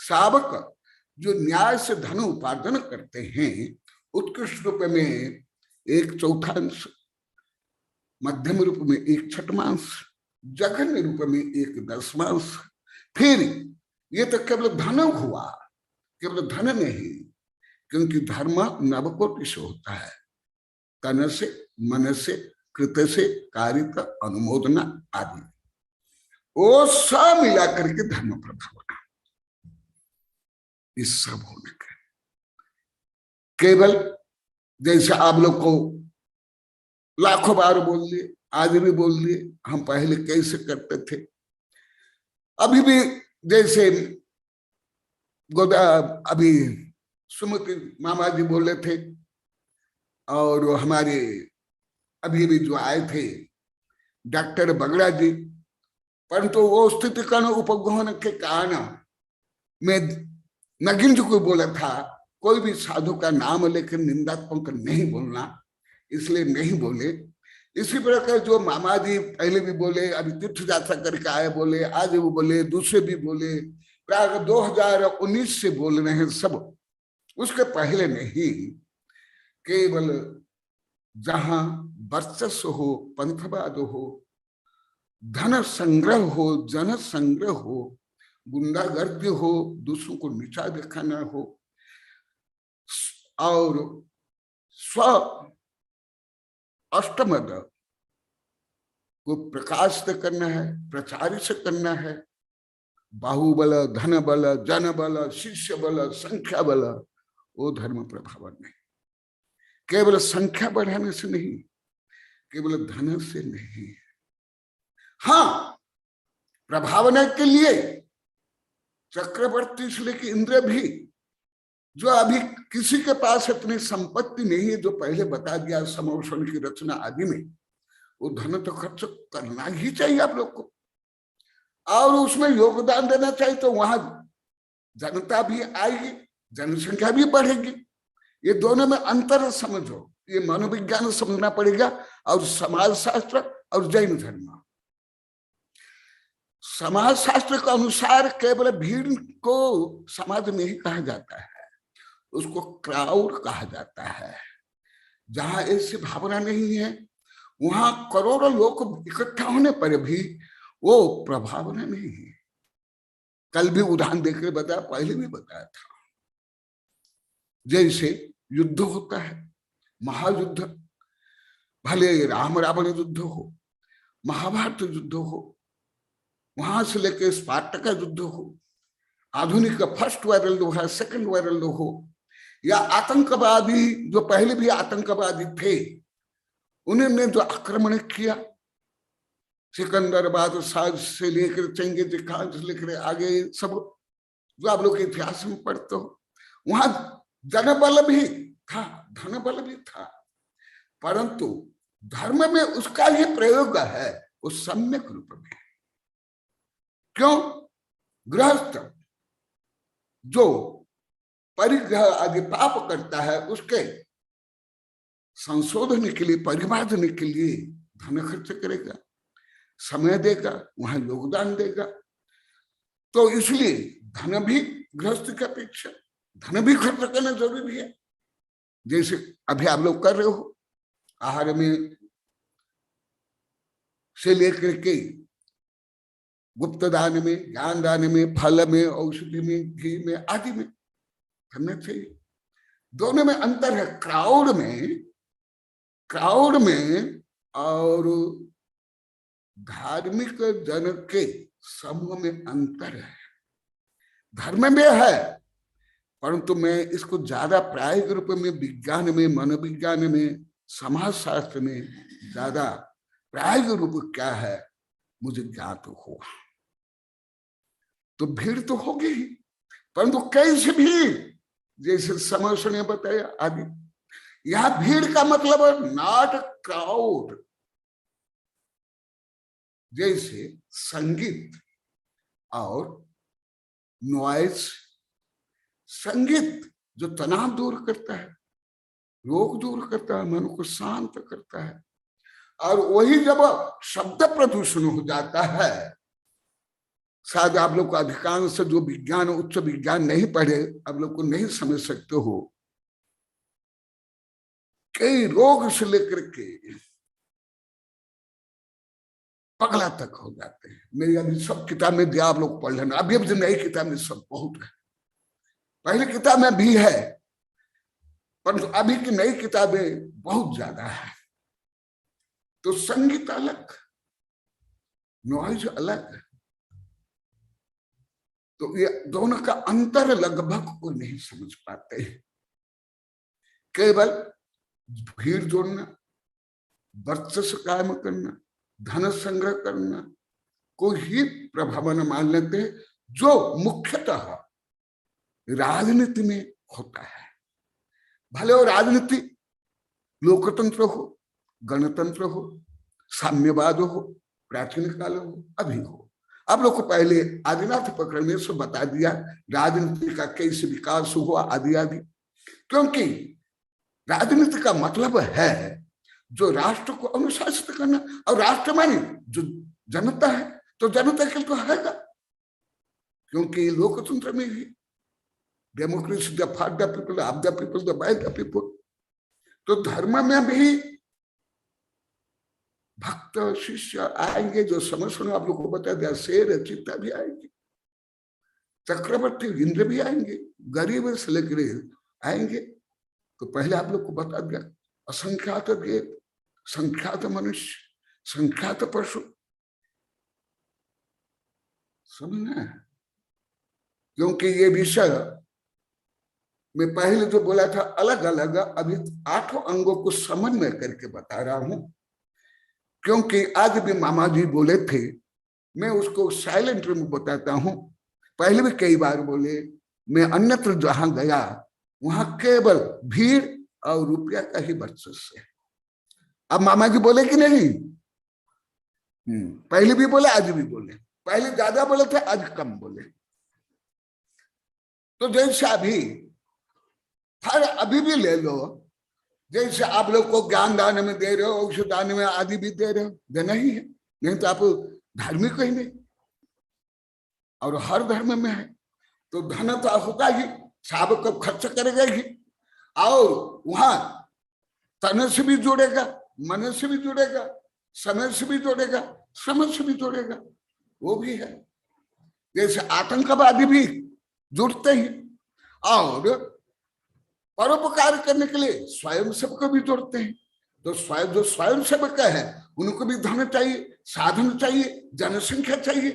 सावक जो न्याय से धन उपार्जन करते हैं, उत्कृष्ट रूप में 1/4, मध्यम रूप में 1/6, जघन्य रूप में 1/10। फिर ये तो केवल धन हुआ, केवल धन नहीं, क्योंकि धर्म नवकोटि से होता है। तन से, मन से, कृत से, कारित, अनुमोदना आदि, वो सब मिला करके धर्म प्रभाव। इस सब होने के केवल जैसे आप लोग को लाखों बार बोल दिए, आज भी बोल दिए, हम पहले कैसे करते थे। अभी भी जैसे अभी सुमति मामा जी बोले थे, और हमारे अभी भी जो आए थे डॉक्टर बगड़ा जी, परंतु वो स्थिति कण उपगोहन के कारण मैं नगिन जी को बोला था कोई भी साधु का नाम लेकर निंदात्मक नहीं बोलना, इसलिए नहीं बोले। इसी प्रकार जो मामा जी पहले भी बोले, अभी तीर्थ यात्रा करके आए बोले, आज वो बोले, दूसरे भी बोले, प्राय 2019 से बोल रहे हैं सब। उसके पहले नहीं, केवल जहां वर्चस्व हो, पंथवाद हो, धन संग्रह हो, जन संग्रह हो, गुंडागर्दी हो, दूसरों को नीचा दिखाना हो, और स्व अष्टमद को प्रकाशित करना है, प्रचारित करना है। बाहुबल, धन बल, जन बल, शिष्य बल, संख्या बल, वो धर्म प्रभाव नहीं। केवल संख्या बढ़ाने से नहीं, केवल धन से नहीं। हाँ, प्रभावना के लिए चक्रवर्ती से लेकर इंद्र भी, जो अभी किसी के पास इतनी संपत्ति नहीं है, जो पहले बता दिया समोषण की रचना आदि में, वो धन तो खर्च करना ही चाहिए आप लोग को, और उसमें योगदान देना चाहिए। तो वहां जनता भी आएगी, जनसंख्या भी बढ़ेगी। ये दोनों में अंतर समझो, ये मनोविज्ञान समझना पड़ेगा, और समाज शास्त्र और जैन धर्म। समाज शास्त्र के अनुसार केवल भीड़ को समाज में ही कहा जाता है, उसको क्राउड कहा जाता है। जहां ऐसी भावना नहीं है, वहां करोड़ों लोग इकट्ठा होने पर भी वो प्रभावना नहीं है। कल भी उदाहरण देकर बताया, पहले भी बताया था। जैसे युद्ध होता है, महायुद्ध, भले राम रावण युद्ध हो, महाभारत युद्ध हो, वहां से लेकर स्पार्टा का युद्ध हो, आधुनिक फर्स्ट वर्ल्ड हो, सेकंड वर्ल्ड हो, या आतंकवादी जो पहले भी आतंकवादी थे, उन्होंने जो आक्रमण किया, सिकंदराबाद से लेकर चंगेज खान से लेकर आगे सब जो आप लोग के इतिहास में पढ़ते हो, वहां जनबल भी था, धन बल भी था, परंतु धर्म में उसका ही प्रयोग है वो सम्यक रूप में। क्यों? गृहस्थ जो परिग्रह आदि पाप करता है, उसके संशोधन के लिए, परिमार्जन के लिए धन खर्च करेगा, समय देगा, वहां योगदान देगा। तो इसलिए धन भी गृहस्थ की अपेक्षा धन भी खर्च करना जरूरी है। जैसे अभी आप लोग कर रहे हो, आहार में से लेकर के गुप्त दान में, ज्ञान दान में, फल में, औषधि में, घी में आदि में करना चाहिए। दोनों में अंतर है। क्राउड में और धार्मिक जन के समूह में अंतर है। धर्म में है, परंतु मैं इसको ज्यादा प्रायोगिक रूप में विज्ञान में, मनोविज्ञान में, समाजशास्त्र में ज्यादा प्रायोगिक रूप क्या है मुझे ज्ञात हुआ। तो भीड़ तो होगी ही, परंतु कैसे भीड़, जैसे समर्थ ने बताया आदि। यहां भीड़ का मतलब नॉट क्राउड, जैसे संगीत और नॉइज। संगीत जो तनाव दूर करता है, रोग दूर करता है, मन को शांत करता है। और वही जब शब्द प्रदूषण हो जाता है, शायद आप लोग को अधिकांश जो विज्ञान, उच्च विज्ञान नहीं पढ़े, आप लोग को नहीं समझ सकते हो। कई रोग से लेकर के पगला तक हो जाते हैं। मेरी अभी सब किताब में दिया, आप लोग पढ़ लेना। अभी अब नई किताब में सब बहुत है, पहले किताब में भी है, परंतु अभी की नई किताबें बहुत ज्यादा है। तो संगीत अलग, नॉइज अलग, तो ये दोनों का अंतर लगभग कोई नहीं समझ पाते। केवल भीड़ जोड़ना, वर्चस्व कायम करना, धन संग्रह करना को ही प्रभावन मान लेते हैं, जो मुख्यतः राजनीति में होता है। भले वो राजनीति लोकतंत्र हो, गणतंत्र हो, साम्यवाद हो, प्राचीन काल हो, अभी हो। आप लोग को पहले आदिनाथ प्रकरण से बता दिया राजनीति का कैसे विकास हुआ आदि आदि। क्योंकि राजनीति का मतलब है जो राष्ट्र को अनुशासित करना, और राष्ट्र माने जो जनता है, तो जनता के लिए तो हैगा, क्योंकि लोकतंत्र में ही democracy the for the people, of the people, the by the people. तो धर्म में भी भक्त शिष्य आएंगे, जो समझ सुनो आप लोग को बता दिया, शेर चित्ता भी आएंगे, चक्रवर्ती इंद्र भी आएंगे, गरीब से लेकर आएंगे। तो पहले आप लोग को बता दिया असंख्यात देव, संख्यात मनुष्य, संख्यात पशु, समझना। क्योंकि ये विषय मैं पहले जो बोला था अलग अलग, अभी 8 अंगों को समन्वय करके बता रहा हूं। क्योंकि आज भी मामा जी बोले थे, मैं उसको साइलेंट में बताता हूं, पहले भी कई बार बोले, मैं अन्यत्र जहां गया वहां केवल भीड़ और रुपया का ही वर्चस्व है। अब मामा जी बोले कि नहीं? पहले भी बोले, आज भी बोले। पहले ज्यादा बोले थे, आज कम बोले। तो जैसे अभी भी ले लो, जैसे आप लोग को ज्ञान दान में दे रहे हो, औषध दान में आदि भी दे रहे हो, देना ही है, नहीं तो आप धार्मिक ही नहीं। और हर धर्म में है तो धन तो होगा ही, साब को खर्च करेगा ही, और वहां तन से भी जोड़ेगा, मन से भी जोड़ेगा, समय से भी जोड़ेगा, समझ से भी जोड़ेगा, वो भी है। जैसे आतंकवादी भी जुड़ते ही, और परोपकार करने के लिए स्वयं सेवक भी जोड़ते हैं। तो जो स्वयं सेवक है उनको भी धन चाहिए, साधन चाहिए, जनसंख्या चाहिए,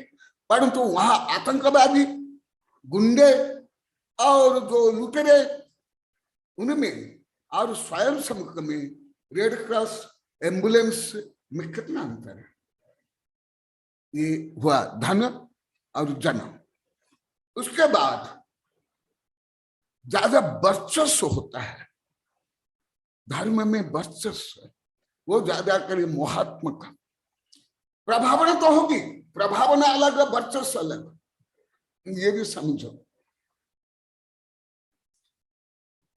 परंतु वहां आतंकवादी, गुंडे और जो लुटेरे, उनमें और स्वयं सेवक में, रेड क्रॉस, एम्बुलेंस में कितना अंतर है। ये हुआ धन और जन। उसके बाद ज्यादा वर्चस्व होता है धर्म में, वर्चस्व वो ज्यादा करे मोहात्मक। प्रभावना तो होगी, प्रभावना अलग, वर्चस्व अलग, ये भी समझो।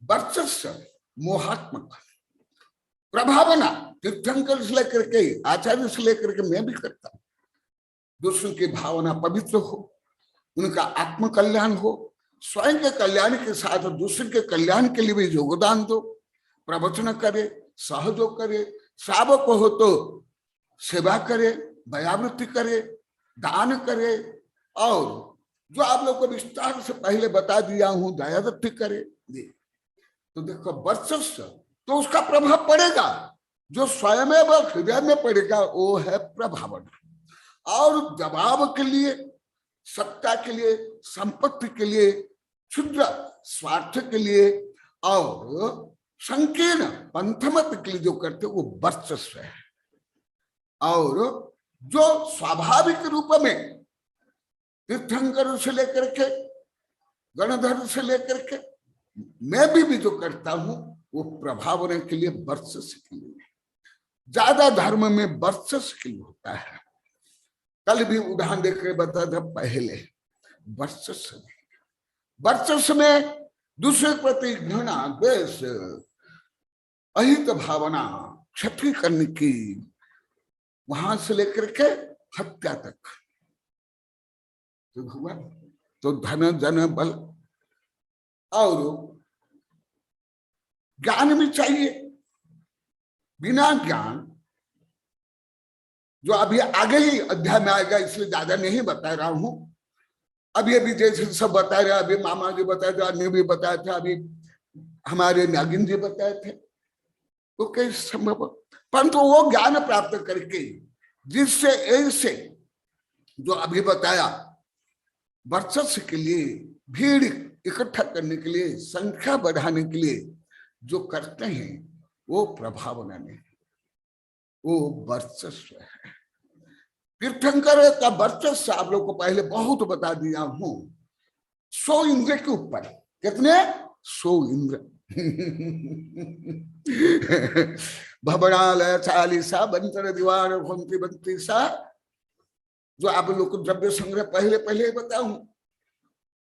वर्चस्व मोहात्मक, प्रभावना तीर्थंकर से लेकर के आचार्य से लेकर के मैं भी करता हूं। दूसरों की भावना पवित्र हो, उनका आत्म कल्याण हो, स्वयं के कल्याण के साथ दूसरे के कल्याण के लिए भी योगदान दो, प्रवचन करे, सहयोग करे, सावक हो तो सेवा करे, दयावृत्ति करे, दान करे, और जो आप लोग को विस्तार से पहले बता दिया हूं दयावृत्ति करे। तो देखो वर्चस्व तो उसका प्रभाव पड़ेगा, जो स्वयं हृदय में पड़ेगा वो है प्रभावन। और दबाव के लिए, सत्ता के लिए, संपत्ति के लिए, क्षुद्र स्वार्थ के लिए और संकीर्ण पंथमत के लिए जो करते वो वर्चस्व है। और जो स्वाभाविक रूप में तीर्थंकर से लेकर के गणधर से लेकर के मैं भी जो करता हूं वो प्रभावना के लिए, वर्चस्व के लिए। ज्यादा धर्म में वर्चस्व के लिए होता है। कल भी उदाहरण देकर बताया था पहले, वर्चस्व वर्चस्व में दूसरे के प्रति घृणा, द्वेष, अहित भावना, क्षति करने की, वहां से लेकर के हत्या तक तो हुआ। तो धन जन बल और ज्ञान भी चाहिए। बिना ज्ञान, जो अभी आगे ही अध्याय में आएगा इसलिए ज्यादा नहीं बता रहा हूं, अभी अभी जैसे सब बता रहे, अभी मामा जी बताए थे, अन्य भी बताया था, अभी हमारे नागिन जी बताए थे, तो कैसे संभव। परंतु वो ज्ञान प्राप्त करके जिससे ऐसे जो अभी बताया वर्चस्व के लिए, भीड़ इकट्ठा करने के लिए, संख्या बढ़ाने के लिए जो करते हैं वो प्रभावना नहीं, वो वर्चस्व है। तीर्थंकर का वर्चस्व आप लोग को पहले बहुत बता दिया हूं। 100 इंद्र के ऊपर, कितने? 100 इंद्र। भबड़ालय चालीसा बंतर दीवार भंती बंती सा, जो आप लोग को द्रव्य संग्रह पहले पहले बताऊं।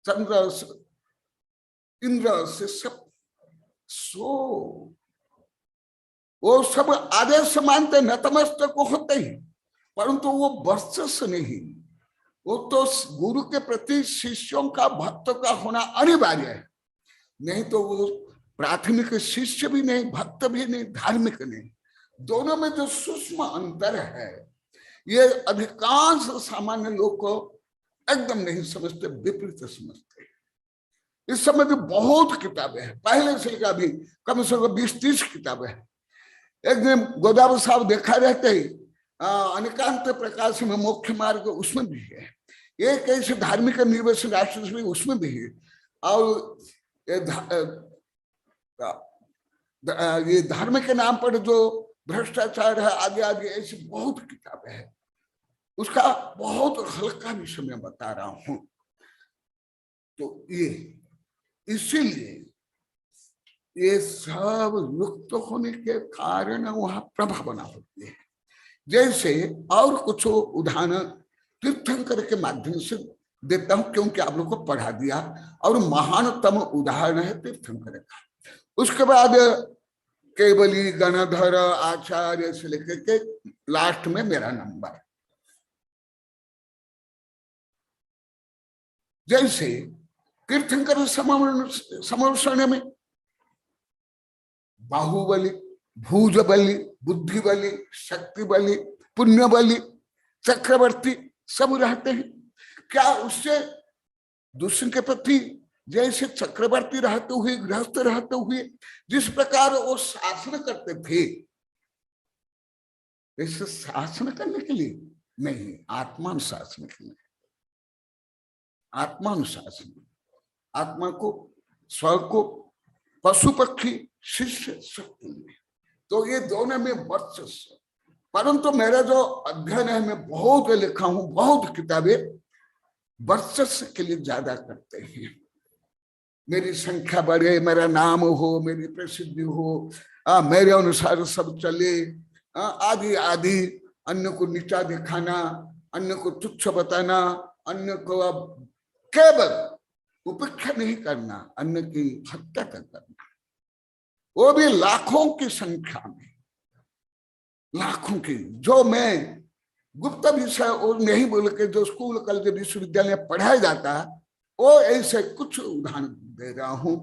चंद्र इंद्र से सब 100, वो सब आदेश मानते, नतमस्तक होते ही, परंतु वो वर्चस्व नहीं। वो तो गुरु के प्रति शिष्यों का, भक्त का होना अनिवार्य है, नहीं तो वो प्राथमिक शिष्य भी नहीं, भक्त भी नहीं, धार्मिक नहीं। दोनों में जो सूक्ष्म अंतर है ये अधिकांश सामान्य लोग को एकदम नहीं समझते, विपरीत समझते। इस समय तो बहुत किताबें हैं, पहले से लेकर अभी कम से कम 20-30 किताबें हैं। एक दिन गोदावरी साहब देखा रहते ही अनेकांत प्रकाश में मोक्ष मार्ग उसमें भी है, एक ऐसे धार्मिक निर्वेश राष्ट्र में उसमें भी है, और ये धर्म के नाम पर जो भ्रष्टाचार है, आगे आगे ऐसी बहुत किताबें हैं। उसका बहुत हल्का विषय में बता रहा हूं। तो ये इसीलिए ये सब युक्त होने के कारण वहां प्रभावना होती है। जैसे और कुछ उदाहरण तीर्थंकर के माध्यम से देता हूं, क्योंकि आप लोग को पढ़ा दिया, और महानतम उदाहरण है तीर्थंकर का। उसके बाद केवली, गणधर, आचार्य से लेकर के लास्ट में मेरा नंबर। जैसे तीर्थंकर समर्षण में बाहुबली, भुजबली, बुद्धिबली, शक्तिबली, पुण्यबली, चक्रवर्ती सब रहते हैं। क्या उससे दूसरे के प्रति जैसे चक्रवर्ती रहते हुए, गृहस्थ रहते हुए जिस प्रकार वो शासन करते थे, वैसे शासन करने के लिए नहीं, आत्मानुशासन के लिए। आत्मानुशासन, आत्मा को, स्व को, पशु पक्षी, शिष्य शक्ति में, तो ये दोनों में वर्चस्व। परंतु मेरा जो अध्ययन है, मैं बहुत लिखा हूं, बहुत किताबें वर्चस्व के लिए ज्यादा करते हैं। मेरी संख्या बढ़े, मेरा नाम हो, मेरी प्रसिद्धि हो, मेरे अनुसार सब चले, आदि आदि, अन्य को नीचा दिखाना, अन्य को तुच्छ बताना, अन्य को अब केवल उपेक्षा नहीं करना, अन्य की हत्या करना, वो भी लाखों की संख्या में, लाखों की। जो मैं गुप्त विषय और नहीं बोल के जो स्कूल कॉलेज विश्वविद्यालय पढ़ाया जाता है, वो ऐसे कुछ उदाहरण दे रहा हूं।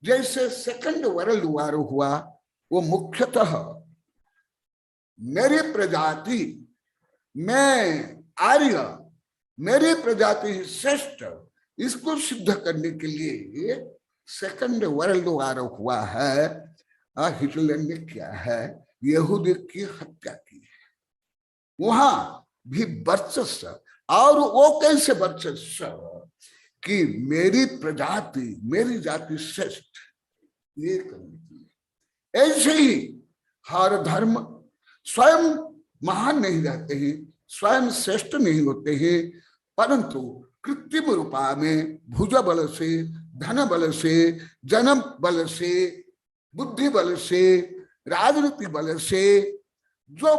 जैसे सेकंड वर्ल्ड वॉर हुआ, वो मुख्यतः मेरी प्रजाति, मैं आर्य, मेरी प्रजाति श्रेष्ठ, इसको सिद्ध करने के लिए सेकंड वर्ल्ड वार हुआ है, हिटलर ने किया है, यहूदी की हत्या की है, वहां भी वर्चस्व। और वो कैसे वर्चस्व कि मेरी प्रजाति, मेरी जाति श्रेष्ठ, ये करनी चाहिए। ऐसे ही हर धर्म स्वयं महान नहीं रहते हैं, स्वयं श्रेष्ठ नहीं होते हैं, परंतु कृत्रिम रूपा में भुज बल से, धन बल से, जन्म बल से, बुद्धि बल से, राजनीति बल से जो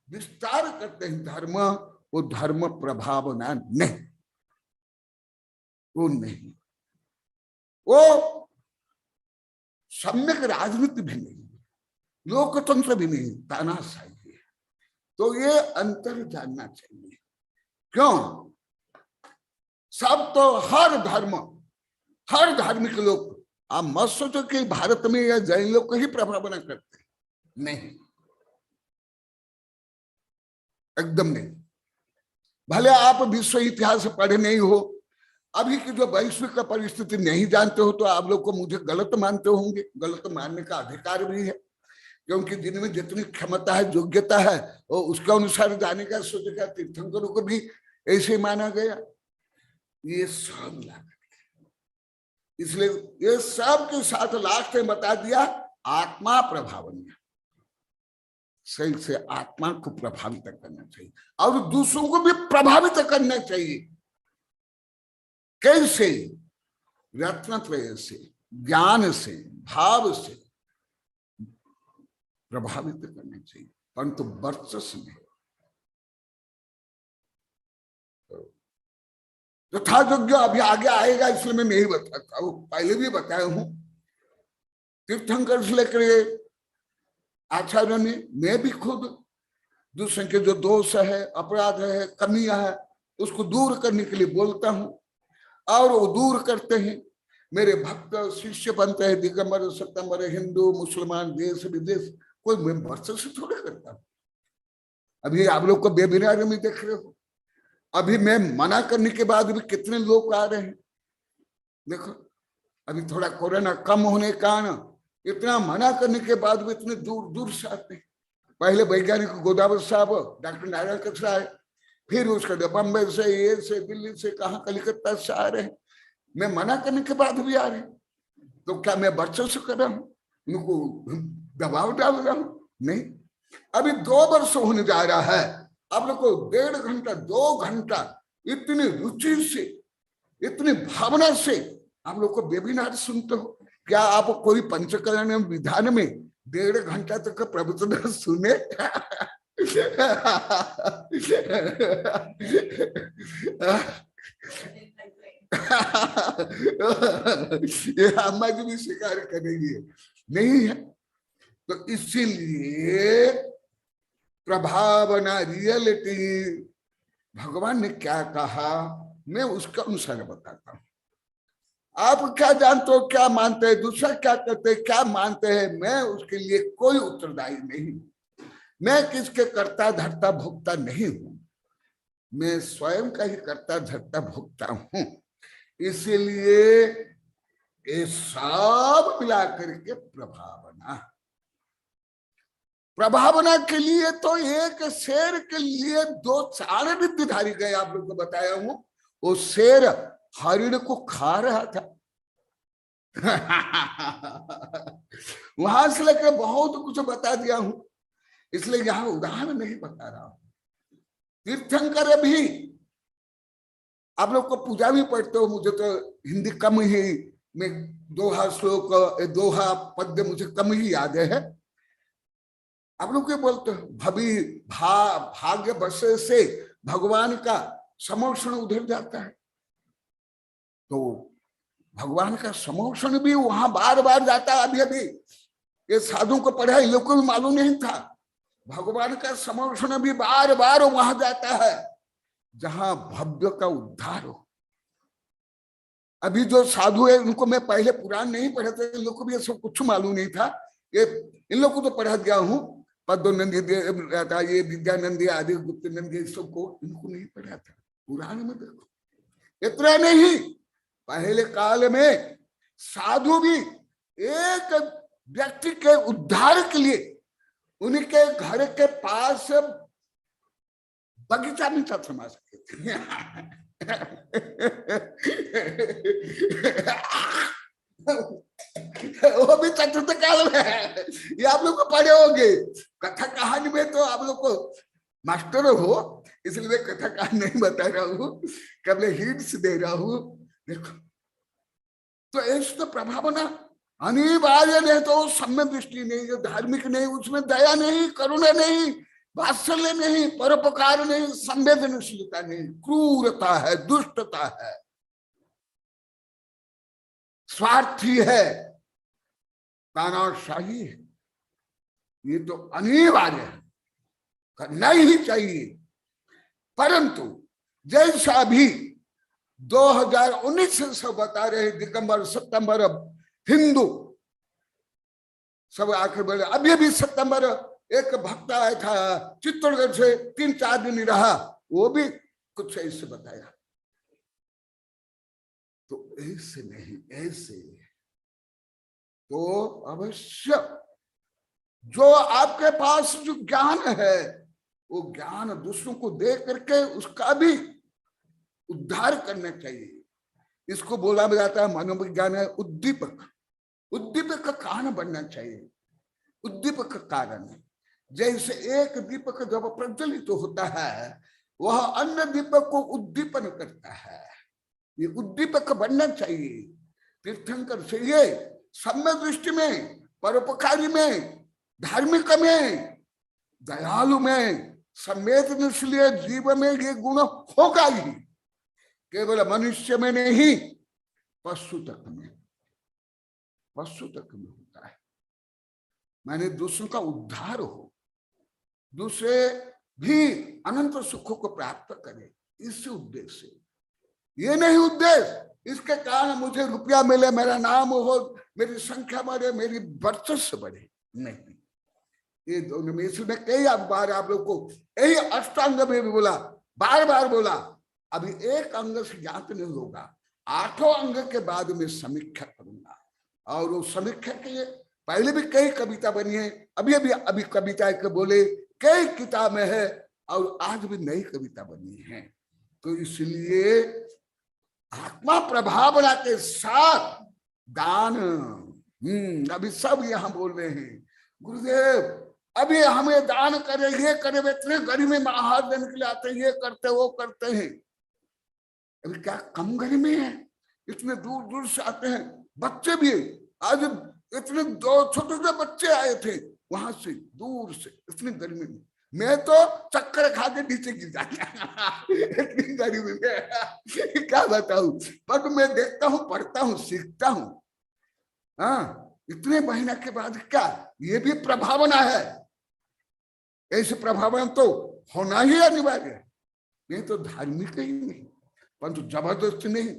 विस्तार करते हैं धर्म, वो धर्म प्रभावना नहीं, वो नहीं, वो सम्यक राजनीति भी नहीं, लोकतंत्र भी नहीं, तानाशाही है। तो ये अंतर जानना चाहिए। क्यों? सब तो हर धर्म के लोग, आप मत सोचो कि भारत में या जैन लोग को ही प्रभावना करते, नहीं, एकदम नहीं। भले आप विश्व इतिहास पढ़े नहीं हो, अभी की जो वैश्विक परिस्थिति नहीं जानते हो, तो आप लोग को मुझे गलत मानते होंगे। गलत मानने का अधिकार भी है, क्योंकि जिनमें जितनी क्षमता है, योग्यता है, और उसके अनुसार जाने का सोचेगा। तीर्थंकरों को भी ऐसे माना गया। ये सब लागत, इसलिए ये सब के साथ लास्ट में बता दिया आत्मा प्रभावनीय, सही से आत्मा को प्रभावित करना चाहिए और दूसरों को भी प्रभावित करना चाहिए। कैसे? रत्नत्रय से, ज्ञान से, भाव से प्रभावित करना चाहिए, परंतु वर्चस्व नहीं। यथायोग्य अभी आगे आएगा, इसलिए मैं नहीं बताता हूं, पहले भी बताया हूं। तीर्थंकर से लेकर आचार्य ने, मैं भी खुद दूसरे के जो दोष है, अपराध है, कमियां है, उसको दूर करने के लिए बोलता हूं, और वो दूर करते हैं। मेरे भक्त शिष्य बनते हैं, दिगंबर सतंबर, हिंदू मुसलमान, देश विदेश, कोई मैं वर्षों से थोड़ा करता हूं। अभी आप लोग को बेबिनार में देख रहे हो, अभी मैं मना करने के बाद भी कितने लोग आ रहे हैं। देखो अभी थोड़ा कोरोना कम होने का कारण इतना मना करने के बाद भी इतने दूर दूर से आते हैं। पहले वैज्ञानिक गोदावरी साहब, डॉक्टर नारायण कचरा है, फिर उसके बम्बई से, ये से, दिल्ली से, कहाँ कलकत्ता से आ रहे हैं। मैं मना करने के बाद भी आ रहे हैं, तो क्या मैं वर्चस्व कर रहा हूँ, उनको दबाव डाल रहा हूँ? नहीं। अभी 2 वर्ष होने जा रहा है, आप लोग को 1.5 घंटा 2 घंटा इतनी रुचि से, इतनी भावना से आप लोग को वेबिनार सुनते हो। क्या आप कोई पंचकल्याण विधान में 1.5 घंटा तक प्रवचन सुने? ये अम्मा जी भी स्वीकार करेंगे, नहीं है। तो इसीलिए प्रभावना, रियलिटी, भगवान ने क्या कहा, मैं उसका अनुसार बताता हूं। आप क्या जानते हो, क्या मानते हैं, दूसरा क्या करते हैं, क्या मानते हैं, मैं उसके लिए कोई उत्तरदायी नहीं। मैं किसके कर्ता धर्ता भोक्ता नहीं हूं, मैं स्वयं का ही कर्ता धर्ता भोक्ता हूं। इसीलिए ये सब मिला करके प्रभावना के लिए तो एक शेर के लिए 2 चाण रिद्धिधारी गए। आप लोग को बताया हूं, वो शेर हरिण को खा रहा था। वहां से लेकर बहुत कुछ बता दिया हूं, इसलिए यहां उदाहरण नहीं बता रहा हूं। तीर्थंकर भी, आप लोग को पूजा भी पढ़ते हो, मुझे तो हिंदी कम ही, मैं दोहा श्लोक, दोहा पद्य मुझे कम ही याद है। आप लोग क्या बोलते हो, भाग्य बसे से भगवान का समोषण उधर जाता है, तो भगवान का समोषण भी वहां बार बार जाता है। अभी ये साधु को पढ़ा, इन लोग को भी मालूम नहीं था, भगवान का समोषण भी बार बार वहां जाता है जहां भव्य का उद्धार हो। अभी जो साधु है, उनको मैं पहले पुराण नहीं पढ़े थे, इन लोग को भी ये सब कुछ मालूम नहीं था। ये इन लोग को तो पढ़ा गया हूं, पद्मनंदी, ये विद्यानंदी आदि, गुप्त नंदी, सबको इनको नहीं पढ़ा था। पुराण में देखो, इतना नहीं, पहले काल में साधु भी एक व्यक्ति के उद्धार के लिए उनके घर के पास बगीचा नहीं था थमा सके वो भी चतुर्थ काल में है। ये आप लोग को पढ़े होंगे कथा कहानी में, तो आप लोग को मास्टर हो इसलिए मैं कथा कहानी नहीं बता रहा हूँ, कब हिंट्स दे रहा हूँ। देखो तो ऐसे तो प्रभावना अनिवार्य नहीं, तो सम्य दृष्टि नहीं, जो धार्मिक नहीं, उसमें दया नहीं, करुणा नहीं, वात्सल्य नहीं, परोपकार नहीं, संवेदनशीलता नहीं, क्रूरता है, दुष्टता है, स्वार्थी है, तानाशाही है। ये तो अनिवार्य है, करना ही चाहिए। परंतु जैसा भी 2019 से सब बता रहे, दिसंबर सितंबर हिंदू सब आखिर बोले, अभी भी सितंबर एक भक्त आया था चित्तौड़गढ़ से, 3-4 दिन रहा, वो भी कुछ ऐसे बताया। तो ऐसे नहीं, ऐसे तो अवश्य जो आपके पास जो ज्ञान है वो ज्ञान दूसरों को दे करके उसका भी उद्धार करना चाहिए। इसको बोला जाता है मनोविज्ञान है उद्दीपक। उद्दीपक का कारण बनना चाहिए, उद्दीपक का कारण। जैसे एक दीपक जब प्रज्वलित तो होता है वह अन्य दीपक को उद्दीपन करता है, ये उद्दीपक बनना चाहिए। तीर्थंकर से ये सम्य दृष्टि में, परोपकारी में, धार्मिक में, दयालु में, संवेदनशील जीव में ये गुण होगा ही, केवल मनुष्य में नहीं, पशु तक में, पशु तक में होता है। माने दूसरों का उद्धार हो, दूसरे भी अनंत सुखों को प्राप्त करे, इस उद्देश्य। ये नहीं उद्देश्य इसके कारण मुझे रुपया मिले, मेरा नाम हो, मेरी संख्या बढ़े, मेरी वर्चस्व बढ़े, नहीं। ये दोनों में इसमें कई बार आप लोग को यही अष्टांग में भी बोला, बार बार बोला। अभी एक अंग से ज्ञात नहीं होगा, 8 अंग के बाद में समीक्षा करूंगा। और वो समीक्षा के लिए पहले भी कई कविता बनी है, अभी कविता के बोले कई किताब में है, और आज भी नई कविता बनी है। तो इसलिए आत्मा प्रभावना के साथ दान, अभी सब यहाँ बोल रहे हैं गुरुदेव अभी हमें दान करे, ये करे, इतने गरीब में आहार देने के लिए आते हैं, ये करते वो करते हैं। अभी क्या कम गरीब में है, इतने दूर दूर से आते हैं। बच्चे भी आज इतने 2 छोटे छोटे बच्चे आए थे वहां से दूर से, इतनी गर्मी में। मैं तो चक्कर खा के नीचे गिर जाता इतनी गर्मी में क्या बताऊं। पर मैं देखता हूँ, पढ़ता हूँ, सीखता हूँ। हाँ, इतने महीना के बाद क्या, ये भी प्रभावना है। ऐसे प्रभावना तो होना ही अनिवार्य है, नहीं तो धार्मिक ही नहीं। परंतु जबरदस्ती नहीं,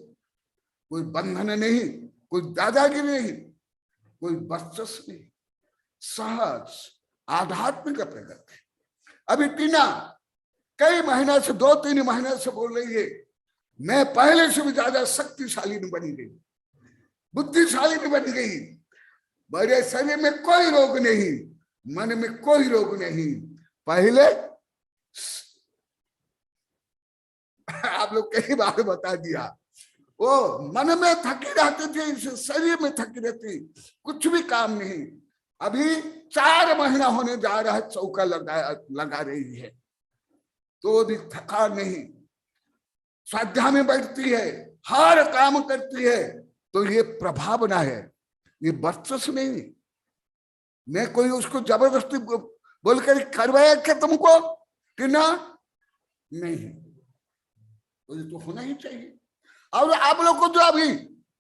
कोई बंधन नहीं, कोई दादागिरी नहीं, कोई वर्चस्व नहीं, सहज आध्यात्मिक प्रगति। अभी टीना कई महीना से, 2-3 महीने से बोल रही है, मैं पहले से भी ज्यादा शक्तिशाली नहीं बनी गई, बुद्धिशाली नहीं बन गई, मेरे शरीर में कोई रोग नहीं, मन में कोई रोग नहीं। पहले आप लोग कई बार बता दिया, वो मन में थकी रहती थी, शरीर में थकी रहती, कुछ भी काम नहीं। अभी 4 महीना होने जा रहा है, चौका लगा रही है तो भी थका नहीं, स्वाध्याय में बैठती है, हर काम करती है। तो ये प्रभावना है, ये वर्चस्व नहीं। मैं कोई उसको जबरदस्ती बोलकर करवाया क्या तुमको कि ना, नहीं, तो होना ही चाहिए। और आप लोग को जो अभी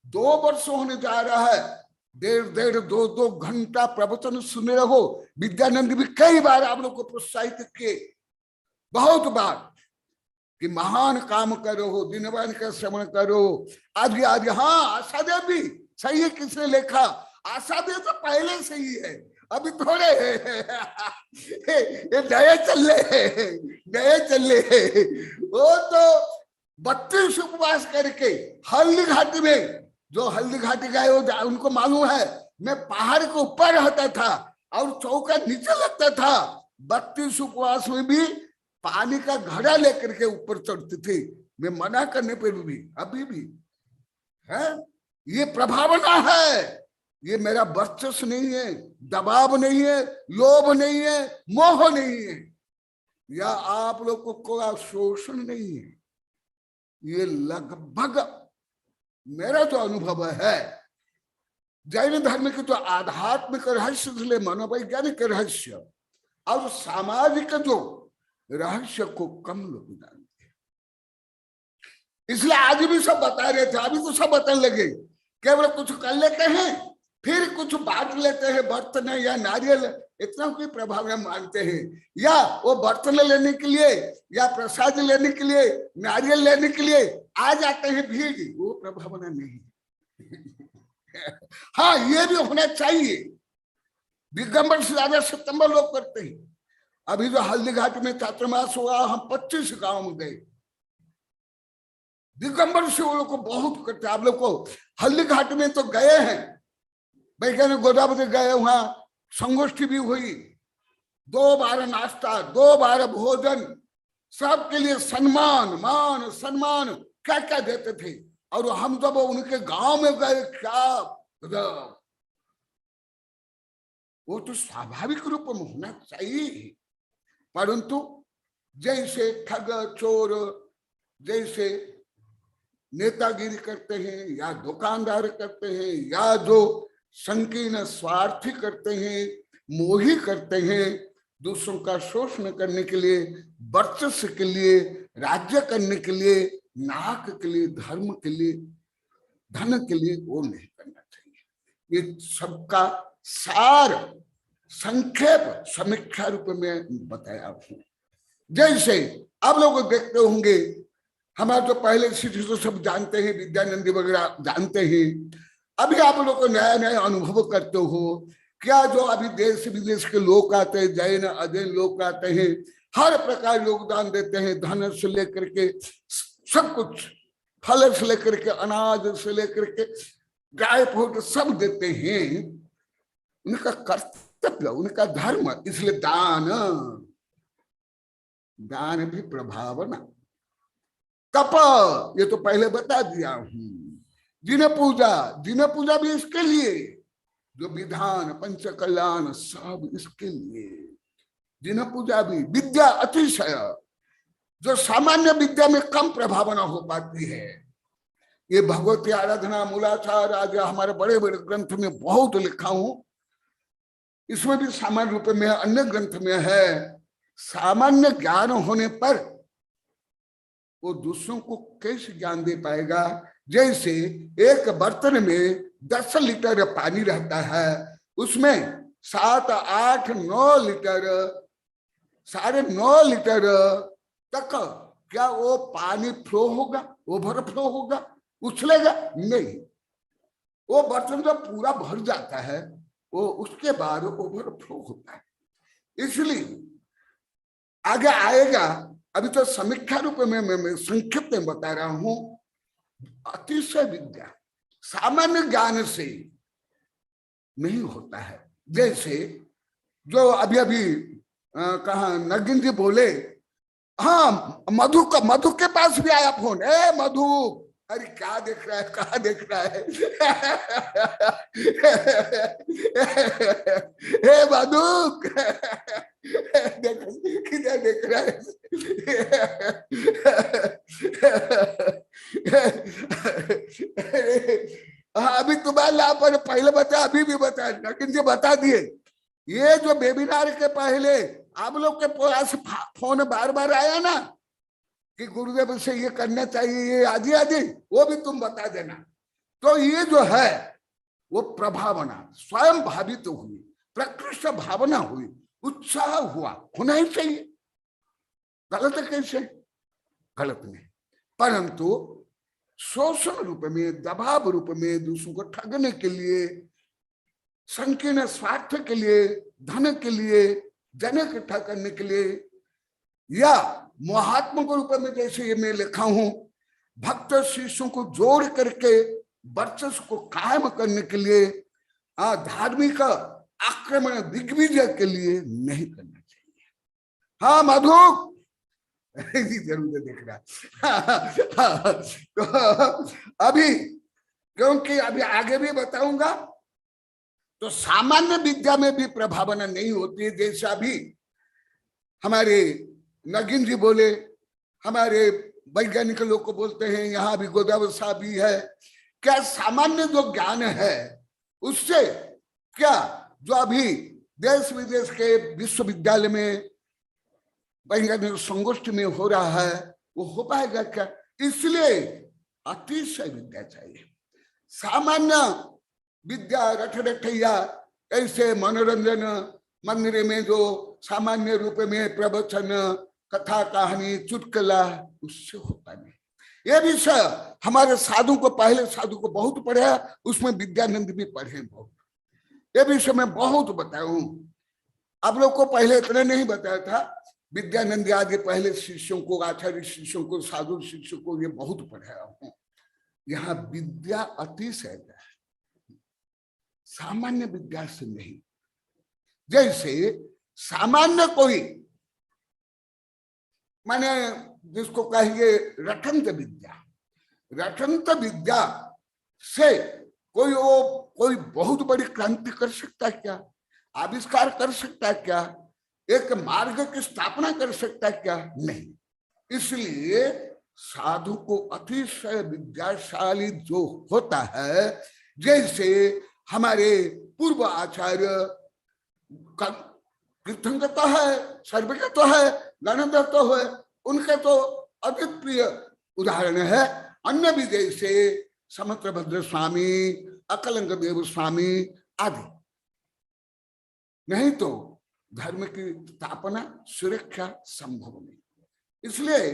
2 वर्ष होने जा रहा है, 1.5 2 घंटा प्रवचन सुन रहे हो। विद्यानंद भी कई बार आप लोग को प्रोत्साहित किए, बहुत बार, कि महान काम करो, दिनवान का श्रवण करो। आज हाँ, आशादेव भी सही है, किसने लिखा, आशादेव तो पहले से ही है, अभी थोड़े ये नए चल रहे। वो तो 32 उपवास करके हल्दी घाटी में जो हल्दी घाटी गए उनको मालूम है, मैं पहाड़ के ऊपर रहता था और चौका नीचे लगता था। 32 उपवास में भी पानी का घड़ा लेकर के ऊपर चढ़ती थी, मैं मना करने पर भी अभी भी है। ये प्रभावना है, ये मेरा वर्चस्व नहीं है, दबाव नहीं है, लोभ नहीं है, मोह नहीं है, या आप लोगों को शोषण नहीं है। ये लगभग मेरा जो अनुभव है, जैन धर्म के जो आध्यात्मिक रहस्य, इसलिए मनोवैज्ञानिक रहस्य और सामाजिक जो रहस्य को कम लोग जानते हैं, इसलिए आज भी सब बता रहे थे, अभी तो सब बताने लगे। केवल कुछ कर लेते हैं, फिर कुछ बांट लेते हैं, बर्तन या नारियल, इतना कोई प्रभाव न मानते हैं। या वो बर्तन लेने के लिए या प्रसाद लेने के लिए, नारियल लेने के लिए आ जाते हैं भीड़, वो प्रभावना नहीं। हाँ, ये भी होना चाहिए। दिगंबर से ज्यादा सितंबर लोग करते हैं। अभी जो हल्दी घाट में चातुर्मास हुआ, हम 25 गांव में गए, दिगंबर से वो लोग को बहुत करते। आप लोग को हल्दी घाट में तो गए हैं, वैज्ञानिक गोदावरी गए, वहां संगोष्ठी भी हुई, 2 बार नाश्ता, 2 बार भोजन, सबके लिए सम्मान, मान सम्मान क्या क्या देते थे। और हम जब उनके गांव में गए, क्या वो तो स्वाभाविक रूप में होना चाहिए, परंतु जैसे ठग चोर जैसे नेतागिरी करते हैं, या दुकानदार करते हैं, या जो संकीर्ण स्वार्थी करते हैं, मोही करते हैं, दूसरों का शोषण करने के लिए, वर्चस्व के लिए, राज्य करने के लिए, नाक के लिए, धर्म के लिए, धन के लिए, वो नहीं करना चाहिए। ये सबका सार संक्षेप समीक्षा रूप में बताया हूं। जैसे आप लोग देखते होंगे, हमारे तो पहले शिष्य तो सब जानते हैं, विद्यानंदी वगैरह जानते हैं। अभी आप लोग को नया नया अनुभव करते हो क्या? जो अभी देश विदेश के लोग आते हैं, जैन अजैन लोग आते हैं, हर प्रकार योगदान देते हैं, धन से लेकर के सब कुछ, फल से लेकर के, अनाज से लेकर के, गाय फूट सब देते हैं। उनका कर्तव्य, उनका धर्म, इसलिए दान, दान भी प्रभावना। तप, ये तो पहले बता दिया हूं। जिन पूजा भी इसके लिए, जो विधान पंच कल्याण सब इसके लिए। जिन पूजा भी, विद्या अतिशय, जो सामान्य विद्या में कम प्रभावना हो पाती है। ये भगवती आराधना, मूलाचार आदि हमारे बड़े बड़े ग्रंथ में बहुत लिखा हूं, इसमें भी सामान्य रूप में, अन्य ग्रंथ में है। सामान्य ज्ञान होने पर वो दूसरों को कैसे ज्ञान दे पाएगा? जैसे एक बर्तन में 10 लीटर पानी रहता है, उसमें 7, 8, 9 लीटर, 9.5 लीटर तक क्या वो पानी फ्लो होगा, ओवरफ्लो होगा, उछलेगा? नहीं। वो बर्तन जब पूरा भर जाता है, वो उसके बाद ओवरफ्लो होता है। इसलिए आगे आएगा, अभी तो समीक्षा रूप में मैं संक्षिप्त में बता रहा हूं। अतिशय विद्या सामान्य ज्ञान से नहीं होता है। जैसे जो अभी अभी कहा नगिन जी बोले, हाँ मधु के पास भी आया फोन, ए मधु, अरे क्या देख रहा है, कहा देख रहा है? हे मधु, देखो किधर देख रहा है? अभी तुम्हारे लाभ पर पहले बताया, अभी भी बताया, लेकिन जो बता दिए। ये जो वेबिनार के पहले आप लोग के पास फोन बार बार आया ना कि गुरुदेव से ये करना चाहिए, ये आदि आदि, वो भी तुम बता देना। तो ये जो है वो प्रभावना स्वयं भावित हुई, प्रकृष्ट भावना हुई, उत्साह हुआ, होना ही चाहिए। गलत है कैसे? गलत नहीं, परंतु शोषण रूप में, दबाव रूप में, दूसरों को ठगने के लिए, संकीर्ण स्वार्थ के लिए, धन के लिए, जन इकट्ठा करने के लिए, या मोहात्मक रूप में, जैसे ये मैं लिखा हूं, भक्त शिष्यों को जोड़ करके वर्चस्व को कायम करने के लिए, धार्मिक आक्रमण दिग्विजय के लिए नहीं करना चाहिए। हाँ मधु जरूर देख रहा तो अभी, क्योंकि अभी आगे भी बताऊंगा, तो सामान्य विद्या में भी प्रभावना नहीं होती है। जैसे अभी हमारे नगीन जी बोले, हमारे वैज्ञानिक लोग को बोलते हैं, यहाँ भी गोदावरी साहब भी है, क्या सामान्य जो ज्ञान है उससे क्या जो अभी देश विदेश के विश्वविद्यालय में वैज्ञानिक संगोष्ठी में हो रहा है वो हो पाएगा क्या? इसलिए अतिशय विद्या चाहिए। सामान्य विद्या रटरटैया ऐसे मनोरंजन मंदिर में जो सामान्य रूप में प्रवचन, कथा, कहानी, चुटकुला, उससे होता नहीं। ये विषय हमारे साधु को, पहले साधु को बहुत पढ़े, उसमें विद्यानंद भी पढ़े बहुत। ये विषय मैं बहुत बताऊं, आप लोग को पहले इतना नहीं बताया था। विद्यानंद आदि पहले शिष्यों को, आचार्य शिष्यों को, साधु शिष्यों को ये बहुत पढ़ाया हूं। यहाँ विद्या अतिशय है, सामान्य विद्या से नहीं। जैसे सामान्य कोई माने जिसको कहेंगे रटंत विद्या, रटंत विद्या से कोई बहुत बड़ी क्रांति कर सकता है क्या? आविष्कार कर सकता है क्या? एक मार्ग की स्थापना कर सकता है क्या? नहीं। इसलिए साधु को अतिशय विद्याशाली जो होता है, जैसे हमारे पूर्व आचार्य कीर्तन तो है, सर्वज्ञ तो है, गणधर तो है, उनके तो अद्वितीय उदाहरण है। अन्य भी जैसे समत्रभद्र स्वामी, अकलंक देव स्वामी आदि। नहीं तो धर्म की स्थापना, सुरक्षा संभव नहीं। इसलिए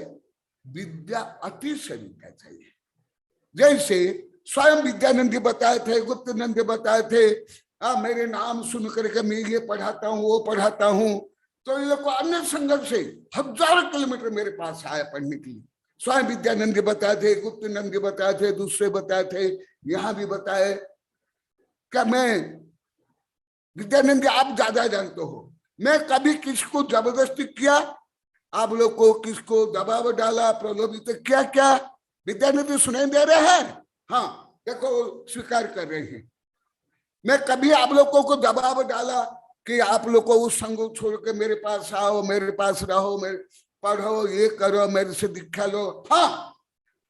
विद्या अतिशय विद्या चाहिए। जैसे स्वयं विद्यानंद बताए थे, गुप्त नंद बताए थे, मेरे नाम सुन करके मैं ये पढ़ाता हूँ, वो पढ़ाता हूँ, तो ये लोग को अन्य संगत से हजारों किलोमीटर मेरे पास आया पढ़ने के लिए। स्वयं विद्यानंद बताए थे, गुप्त नंद बताए थे, दूसरे बताए थे, यहाँ भी बताए। क्या मैं विद्यानंद आप ज्यादा जानते हो, मैं कभी किसको जबरदस्ती किया, आप लोग को किसको दबाव डाला, प्रलोभित किया क्या? विद्यानंद सुनाई दे रहे हैं? हाँ देखो, स्वीकार कर रहे हैं। मैं कभी आप लोगों को दबाव डाला कि आप लोग को उस संग छोड़ के मेरे पास आओ, मेरे पास रहो, मेरे पढ़ो, ये करो, मेरे से दीक्षा लो? हाँ,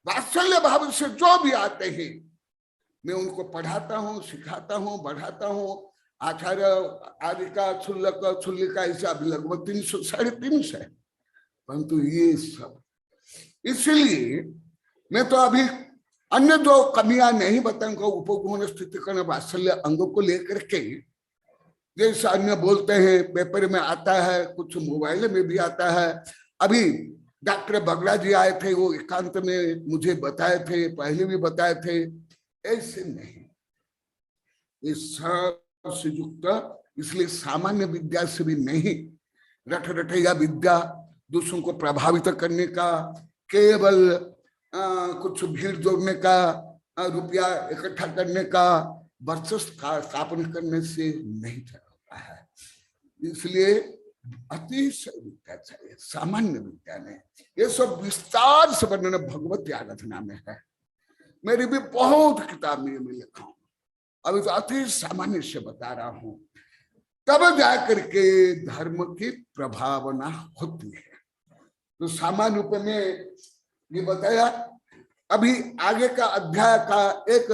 वात्सल्य भाव से जो भी आते हैं मैं उनको पढ़ाता हूँ, सिखाता हूँ, बढ़ाता हूँ। आचार्य आदि का, छुल्लक छुल्लिका ऐसा अभी लगभग 300 350 है, परंतु ये सब इसलिए मैं तो अभी अन्य जो कमियां नहीं बताऊंगा, उपगुण स्थिति कर्ण वात्सल्य अंगों को लेकर के। जैसे अन्य बोलते हैं, पेपर में आता है, कुछ मोबाइल में भी आता है। अभी डॉक्टर बगड़ा जी आए थे, वो एकांत में मुझे बताए थे, पहले भी बताए थे। ऐसे नहीं, इस से युक्त, इसलिए सामान्य विद्या से भी नहीं, रट रटैया विद्या दूसरों को प्रभावित करने का, केवल कुछ भीड़ जोड़ने का, रुपया इकट्ठा करने का, वर्चस्व का स्थापन करने से नहीं चलता है। इसलिए अतिशय विद्या चाहिए, सामान्य विद्या नहीं। ये सब विस्तार से वर्णन भगवत आराधना में है। मेरी भी बहुत किताब में लिखा हूं, अभी तो अति सामान्य से बता रहा हूं, तब जाकर के धर्म की प्रभावना होती है। तो सामान्य रूप में ये बताया। अभी आगे का अध्याय का एक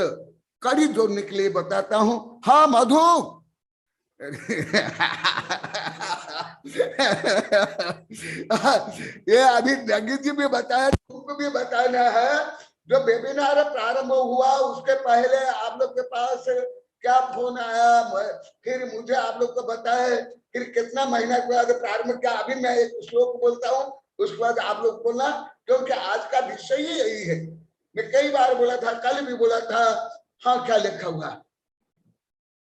कड़ी जोड़ने के लिए बताता हूं। हाँ मधु ये अभी जगीर जी भी बताया, तुमको भी बताना है। जो वेबिनार प्रारंभ हुआ उसके पहले आप लोग के पास क्या फोन आया, फिर मुझे आप लोग को बताए, फिर कितना महीना के बाद प्रारंभ किया। अभी मैं एक श्लोक बोलता हूँ, उसके बाद आप लोग बोलना, क्योंकि आज का विषय ही यही है। मैं कई बार बोला था, कल भी बोला था। हाँ क्या लिखा हुआ?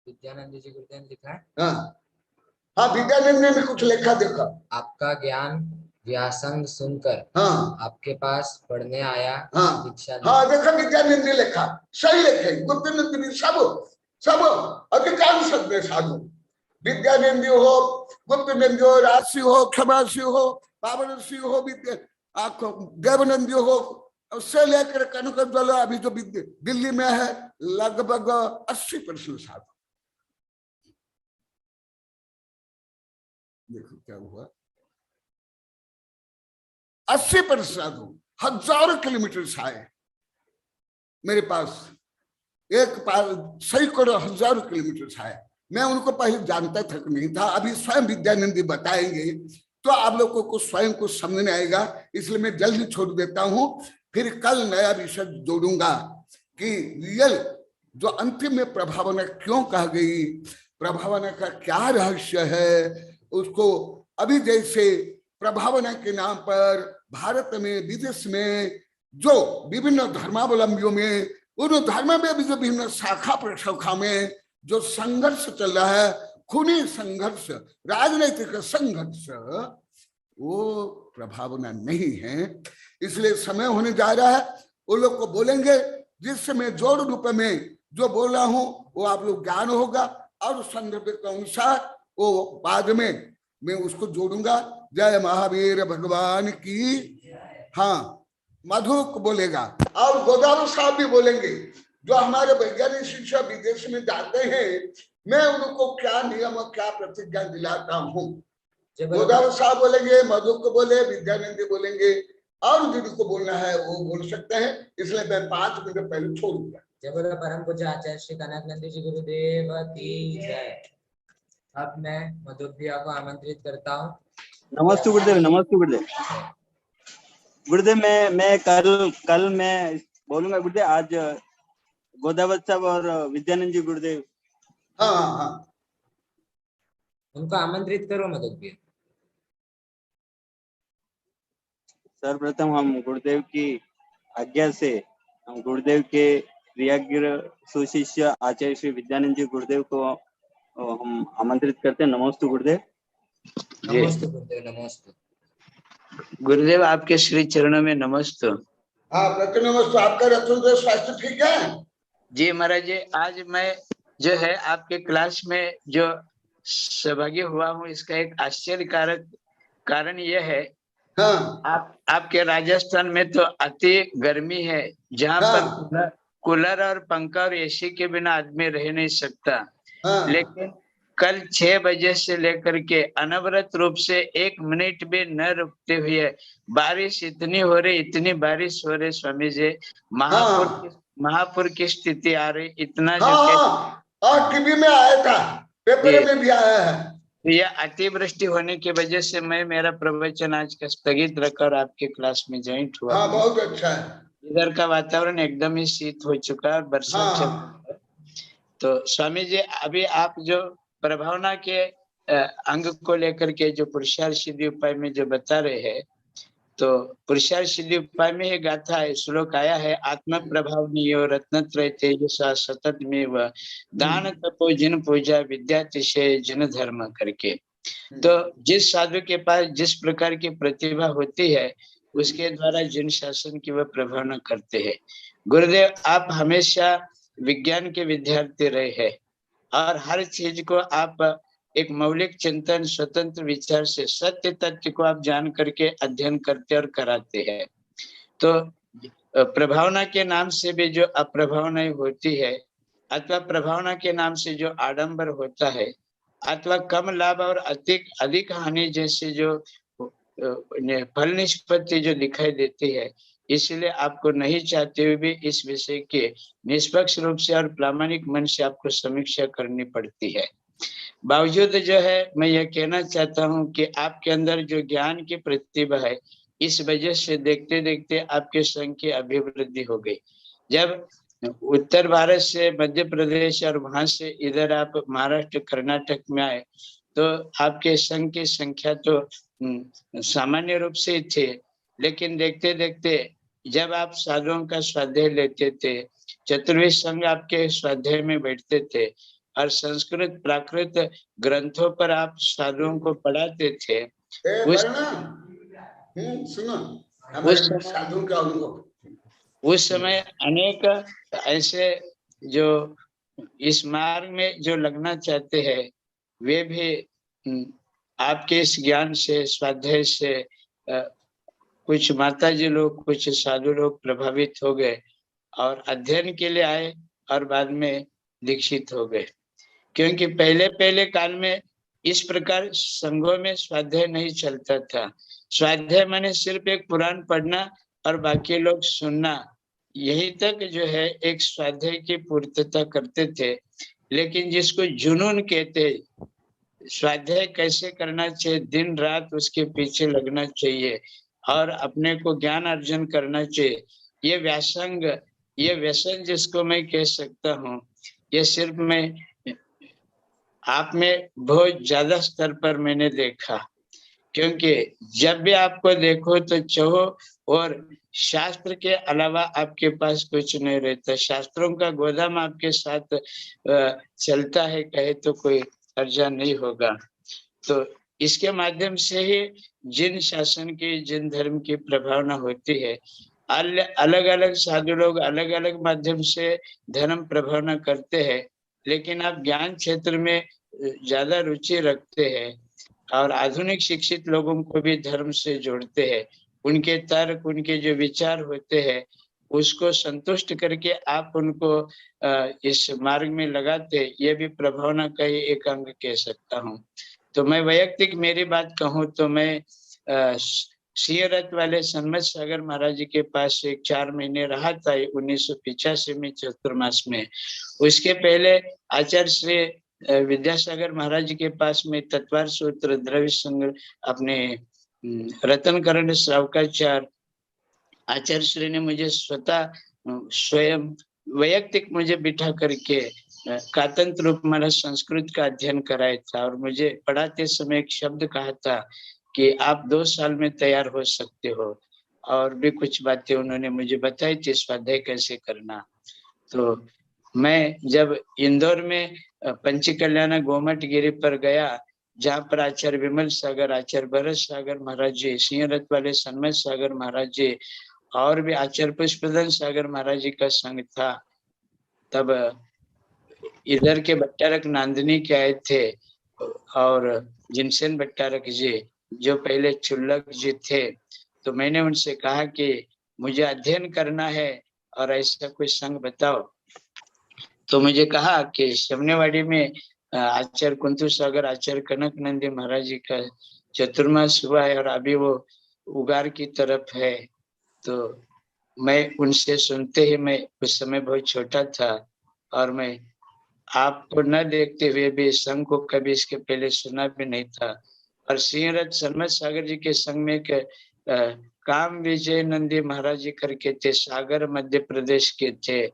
विद्यानंद जी गुरुदेव लिखा है। हाँ हाँ, विद्यानंद ने भी कुछ लिखा, देखा। आपका ज्ञान व्यासंग सुनकर हाँ आपके पास पढ़ने आया, हाँ दीक्षा ली। हाँ, देखो विद्यानंदी लिखा, सही लिखे, गुप्त नंदिनी सब सब अधिकांश शब्द साधु, विद्यानंदी हो, गुप्त नंदी हो, राशि हो, क्षमासी हो, पावनसी हो, देवनंदी हो, उससे लेकर कनक ज्वाला अभी जो दिल्ली में है लगभग 80% साधु। देखो क्या हुआ, 80% साधु हजारों किलोमीटर से आए मेरे पास, सैकड़ों हजारों किलोमीटर से आए। मैं उनको पहले जानता तक नहीं था, अभी स्वयं विद्यानंदी बताएंगे तो आप लोगों को स्वयं को समझ में आएगा, इसलिए मैं जल्दी छोड़ देता हूं। फिर कल नया विषय जोड़ूंगा कि रियल जो अंतिम में प्रभावना क्यों कहा गई, प्रभावना का क्या रहस्य है, उसको अभी जैसे प्रभावना के नाम पर भारत में विदेश में जो विभिन्न धर्मावलंबियों में, उन धर्म में भी जो विभिन्न शाखा प्रशाखा में जो संघर्ष चल रहा है, खूनी संघर्ष, राजनीतिक संघर्ष, वो प्रभावना नहीं है। इसलिए समय होने जा रहा है, वो लोग को बोलेंगे जिससे मैं जोड़ रूप में जो बोल रहा हूं वो आप लोग ज्ञान होगा, और संदर्भ के अनुसार वो बाद में मैं उसको जोड़ूंगा। जय महावीर भगवान की। हाँ, मधु को बोलेगा और गोदावरी साहब भी बोलेंगे, जो हमारे वैज्ञानिक शिक्षा विदेश में जाते हैं, मैं उनको क्या नियम और क्या प्रतिज्ञा दिलाता हूँ। गोदावरी साहब बोलेंगे, मधु को बोले, विद्यानंदी बोलेंगे, और जिनको बोलना है वो बोल सकते हैं। इसलिए मैं 5 मिनट पहले छोड़ूंगा। जय बोलो परम पूज्य आचार्य श्री कनकनंदी जी गुरुदेव की जय। अब मैं मधु भैया को आमंत्रित करता हूँ। नमस्ते गुरुदेव, नमस्ते गुरुदेव। गुरुदेव मैं कल मैं बोलूंगा गुरुदेव, आज गोदावरी साहब और विद्यानंद जी गुरुदेव। हाँ हाँ, उनको आमंत्रित करो मधु भैया। सर्वप्रथम हम गुरुदेव की आज्ञा से हम गुरुदेव के प्रियग्र सुशिष्य आचार्य श्री विद्यानंद जी गुरुदेव को हम आमंत्रित करते हैं। नमस्ते गुरुदेव। नमस्ते गुरुदेव, नमस्ते गुरुदेव, आपके श्री चरणों में नमस्ते। हाँ नमस्ते। आपका रतन स्वास्थ्य ठीक है? जी महाराज जी, आज मैं जो है आपके क्लास में जो सहभागी हुआ हूँ, इसका एक आश्चर्यकारक कारण यह है, हाँ आपके राजस्थान में तो अति गर्मी है, जहाँ हाँ, पर कूलर और पंखा और एसी के बिना आदमी रह नहीं सकता। हाँ, लेकिन कल 6 बजे से लेकर के अनवरत रूप से 1 मिनट भी न रुकते हुए बारिश इतनी हो रही, इतनी बारिश हो रही स्वामी जी, महापुर की स्थिति आ रही, इतना हाँ, और टीवी में आया था, पेपर में भी आया है। यह अतिवृष्टि होने की वजह से मैं मेरा प्रवचन आज का स्थगित रखकर आपके क्लास में ज्वाइंट हुआ। हाँ, बहुत अच्छा है। इधर का वातावरण एकदम ही शीत हो चुका है, बरसात चल रही है। तो स्वामी जी, अभी आप जो प्रभावना के अंग को लेकर के जो पुरुषार्थ सिद्धि उपाय में जो बता रहे हैं, तो पुरुषार्थ सिद्धि उपाय में ही गाथा है, श्लोक आया है, आत्म प्रभावनीयो रत्नत्रय तेजसा सतत में व दान तपो जिन पूजा विद्यातिशय जिन धर्म करके। तो जिस साधु के पास जिस प्रकार की प्रतिभा होती है, उसके द्वारा जिन शासन की वह प्रभावना करते हैं। गुरुदेव, आप हमेशा विज्ञान के विद्यार्थी रहे हैं और हर चीज को आप एक मौलिक चिंतन, स्वतंत्र विचार से सत्य तथ्य को आप जान करके अध्ययन करते और कराते हैं। तो प्रभावना के नाम से भी जो अप्रभावना होती है, अथवा प्रभावना के नाम से जो आडंबर होता है, अथवा कम लाभ और अधिक हानि जैसे जो फल निष्पत्ति जो दिखाई देती है, इसलिए आपको नहीं चाहते हुए भी इस विषय के निष्पक्ष रूप से और प्रामाणिक मन से आपको समीक्षा करनी पड़ती है। बावजूद जो है, मैं यह कहना चाहता हूं कि आपके अंदर जो ज्ञान की प्रतिभा है, इस वजह से देखते देखते आपके संघ की अभिवृद्धि हो गई। जब उत्तर भारत से मध्य प्रदेश और वहां से इधर आप महाराष्ट्र कर्नाटक में आए, तो आपके संघ की संख्या तो सामान्य रूप से ही थे, लेकिन देखते देखते जब आप साधुओं का स्वाध्याय लेते थे, चतुर्वेद संघ आपके स्वाध्याय में बैठते थे और संस्कृत प्राकृत ग्रंथों पर आप साधुओं को पढ़ाते थे, सुनो हमारे उस समय साधु का अनुभव। उस समय अनेक ऐसे जो इस मार्ग में जो लगना चाहते हैं वे भी आपके इस ज्ञान से स्वाध्याय से कुछ माताजी लोग कुछ साधु लोग प्रभावित हो गए और अध्ययन के लिए आए और बाद में दीक्षित हो गए। क्योंकि पहले पहले काल में इस प्रकार संघों में स्वाध्याय नहीं चलता था। स्वाध्याय माने सिर्फ एक पुराण पढ़ना और बाकी लोग सुनना, यही तक जो है एक स्वाध्याय की पूर्तता करते थे। लेकिन जिसको जुनून कहते, स्वाध्याय कैसे करना चाहिए, दिन रात उसके पीछे लगना चाहिए और अपने को ज्ञान अर्जन करना चाहिए, ये व्यासंग, ये व्यसन जिसको मैं कह सकता हूँ, ये सिर्फ मैं आप में बहुत ज्यादा स्तर पर मैंने देखा। क्योंकि जब भी आपको देखो तो चाहो और शास्त्र के अलावा आपके पास कुछ नहीं रहता। शास्त्रों का गोदाम आपके साथ चलता है, कहे तो कोई अर्जा नहीं होगा। तो इसके माध्यम से ही जिन शासन की, जिन धर्म की प्रभावना होती है, अलग अलग साधु लोग अलग अलग माध्यम से धर्म प्रभावना करते हैं। लेकिन आप ज्ञान क्षेत्र में ज्यादा रुचि रखते हैं और आधुनिक शिक्षित लोगों को भी धर्म से जोड़ते हैं। उनके तर्क, उनके जो विचार होते हैं, उसको संतुष्ट करके आप उनको इस मार्ग में लगाते, ये भी प्रभावना का ही एक अंग कह सकता हूँ। तो मैं वैयक्तिक मेरी बात कहूँ तो मैं सिंहरथ वाले सन्मत सागर महाराज जी के पास एक 4 महीने रहा था 1985 में चतुर्मास में। उसके पहले आचार्य श्री विद्यासागर महाराज जी के पास में तत्वार सूत्र द्रव्य संग्रह अपने रतनकरण श्रावकाचार्य आचार्य श्री ने मुझे स्वतः स्वयं वैयक्तिक मुझे बिठा करके कातंत्र रूपमाला संस्कृत का अध्ययन कराया था और मुझे पढ़ाते समय एक शब्द कहा था कि आप 2 साल में तैयार हो सकते हो। और भी कुछ बातें उन्होंने मुझे बताई थी, स्वाध्याय कैसे करना। तो मैं जब इंदौर में पंच कल्याण गोमट गिरी पर गया, जहाँ पर आचार्य विमल सागर, आचार्य भरत सागर महाराज जी, सिंहरथ वाले सन्मत सागर महाराज जी और भी आचार्य पुष्पदन सागर महाराज जी का संग था, तब इधर के भट्टारक नांदनी के आए थे और जिनसेन भट्टारक जी जो पहले चुल्लक जी थे। तो मैंने उनसे कहा कि मुझे अध्ययन करना है और ऐसा कोई संग बताओ। तो मुझे कहा कि शमनेवाड़ी में आचार्य कुंतु सागर, आचार्य कनक नंदी महाराज जी का चतुर्मास हुआ है और अभी वो उगार की तरफ है। तो मैं उनसे सुनते ही, मैं उस समय बहुत छोटा था और मैं आपको न देखते हुए भी संघ को कभी इसके पहले सुना भी नहीं था। और सिंहरथ सन्मत सागर जी के संग में एक काम विजय नंदी महाराज जी करके थे, सागर मध्य प्रदेश के थे।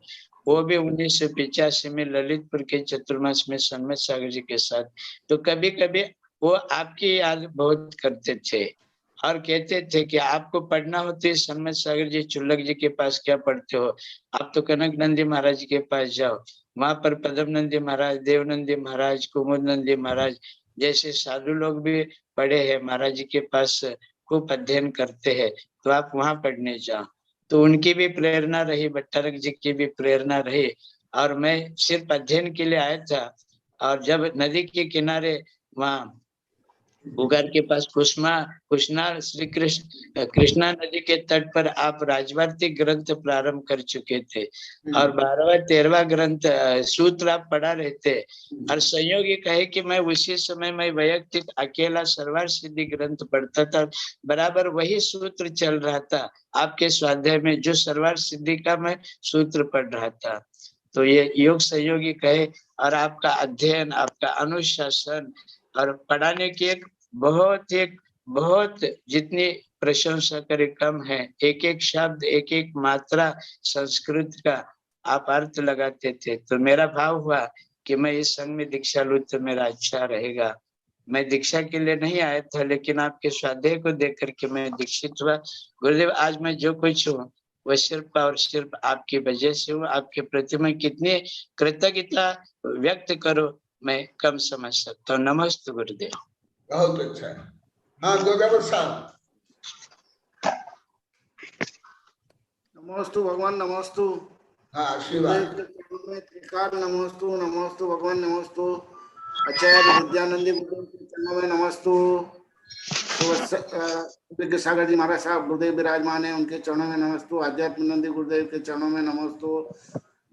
वो भी 1985 में ललितपुर के चतुर्मास में सन्मत सागर जी के साथ। तो कभी कभी वो आपकी याद बहुत करते थे और कहते थे कि आपको पढ़ना हो तो सन्मत सागर जी चुल्लक जी के पास क्या पढ़ते हो, आप तो कनक नंदी महाराज के पास जाओ, वहां पर पदम नंदी महाराज, देवनंदी महाराज, कुमुद नंदी महाराज जैसे साधु लोग भी पढ़े हैं, महाराज जी के पास खूब अध्ययन करते हैं, तो आप वहां पढ़ने जाओ। तो उनकी भी प्रेरणा रही, भट्टारक जी की भी प्रेरणा रही और मैं सिर्फ अध्ययन के लिए आया था। और जब नदी के किनारे वहाँ उगार के पास कृष्णा श्री कृष्णा नदी के तट पर आप राजवार्तिक ग्रंथ प्रारंभ कर चुके थे और 12वां 13वां ग्रंथ सूत्र आप पढ़ा रहे थे। और संयोग ये कहे कि मैं उसी समय मैं वैयक्तिक अकेला सर्वार सिद्धि ग्रंथ पढ़ता था, बराबर वही सूत्र चल रहा था आपके स्वाध्याय में, जो सर्वार सिद्धि का मैं सूत्र पढ़ रहा था। तो ये योग सहयोगी कहे और आपका अध्ययन, आपका अनुशासन और पढ़ाने की एक बहुत जितनी प्रशंसा करे कम है। एक एक शब्द, एक एक मात्रा संस्कृत का आप अर्थ लगाते थे। तो मेरा भाव हुआ कि मैं इस संघ में दीक्षा लूं तो मेरा अच्छा रहेगा। मैं दीक्षा के लिए नहीं आया था, लेकिन आपके स्वाध्याय को देख करके मैं दीक्षित हुआ। गुरुदेव, आज मैं जो कुछ हूँ वह सिर्फ और सिर्फ आपकी वजह से हूँ। आपके प्रति मैं कितनी कृतज्ञता व्यक्त करूं मैं कम समझ सकता हूँ। नमस्ते गुरुदेव। बहुत अच्छा है। हाँ गोदावर साहब। नमोस्तु भगवान, नमोस्तु। हाँ, आशीर्वाद। त्रिकाल नमोस्तु, नमोस्तु भगवान, नमोस्तु। आचार्य विद्यानंदी गुरुदेव के चरणों में नमोस्तु। विज्ञ सागर जी महाराज साहब गुरुदेव विराजमान है, उनके चरणों में नमोस्तु। आध्यात्मानंदी गुरुदेव के चरणों में नमोस्तु।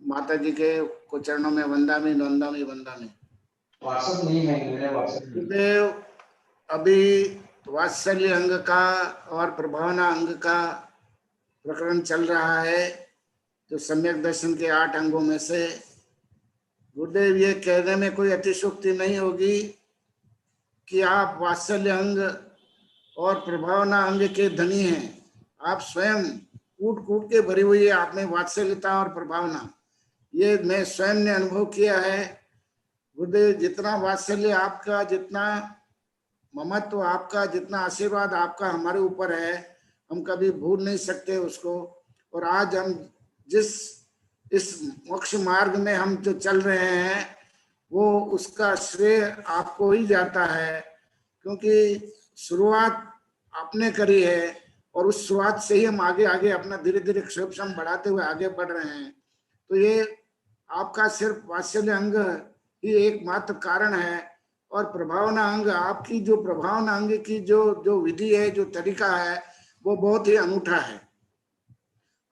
माता जी के को चरणों में वंदामी वंदामी वंदामी। गुरुदेव अभी वात्सल्य अंग का और प्रभावना अंग का प्रकरण चल रहा है, जो सम्यक दर्शन के 8 अंगों में से। गुरुदेव ये कहने में कोई अतिशयोक्ति नहीं होगी कि आप वात्सल्य अंग और प्रभावना अंग के धनी हैं। आप स्वयं कूट कूट के भरी हुई है आप में वात्सल्यता और प्रभावना। ये मैं स्वयं ने अनुभव किया है गुरुदेव। जितना वात्सल्य आपका, जितना ममत्व आपका, जितना आशीर्वाद आपका हमारे ऊपर है, हम कभी भूल नहीं सकते उसको। और आज हम जिस इस मोक्ष मार्ग में हम जो चल रहे हैं, वो उसका श्रेय आपको ही जाता है, क्योंकि शुरुआत आपने करी है और उस शुरुआत से ही हम आगे आगे अपना धीरे धीरे क्षेम बढ़ाते हुए आगे बढ़ रहे हैं। तो ये आपका सिर्फ वात्सल्य अंग ही एकमात्र कारण है। और प्रभावना अंग, आपकी जो प्रभावना अंग की जो विधि है, जो तरीका है, वो बहुत ही अनूठा है।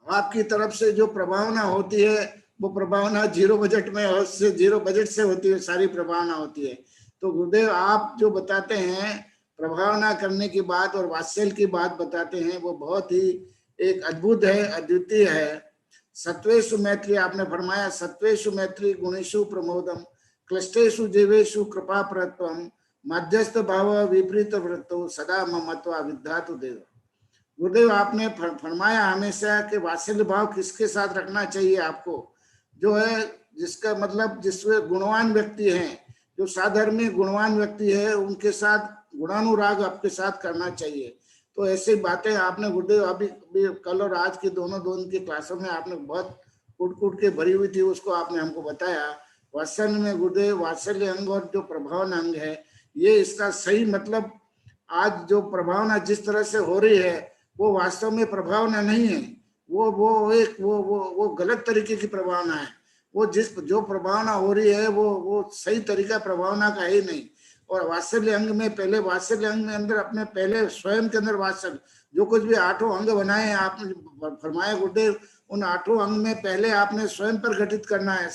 आपकी तरफ से जो प्रभावना होती है, वो प्रभावना 0 बजट में, उससे 0 बजट से होती है, सारी प्रभावना होती है। तो गुरुदेव आप जो बताते हैं प्रभावना करने की बात और वात्सल्य की बात बताते हैं, वो बहुत ही एक अद्भुत है, अद्वितीय है। सत्वेषु मैत्री आपने फरमाया, सत्वेषु मैत्री गुणेषु प्रमोदम क्लिष्टेषु जीवेषु कृपा प्रत्वम मध्यस्थ भाव विपरीत वृत्तो सदा ममत्वा विद्धातु देव। गुरुदेव आपने फरमाया हमेशा कि वात्सल्य भाव किसके साथ रखना चाहिए आपको, जो है जिसका मतलब जिसमें गुणवान व्यक्ति हैं, जो साधर्मी गुणवान व्यक्ति है, उनके साथ गुणानुराग आपके साथ करना चाहिए। तो ऐसी बातें आपने गुरुदेव अभी कल और आज की दोनों की क्लासों में आपने बहुत कूट कूट के भरी हुई थी, उसको आपने हमको बताया। वात्सल्य में गुरुदेव वात्सल्य अंग और जो प्रभावना अंग है, ये इसका सही मतलब आज जो प्रभावना जिस तरह से हो रही है, वो वास्तव में प्रभावना नहीं है, वो गलत तरीके की प्रभावना है। वो जो प्रभावना हो रही है, वो सही तरीका प्रभावना का है ही नहीं। और वात्सल्य अंग में पहले वात्सल्य अंग में अंदर अपने पहले स्वयं के अंदर वात्सल्य, जो कुछ भी 8 अंग बनाए हैं आपने फरमाया गुरुदेव, उन 8 अंग में पहले आपने स्वयं पर घटित करना है।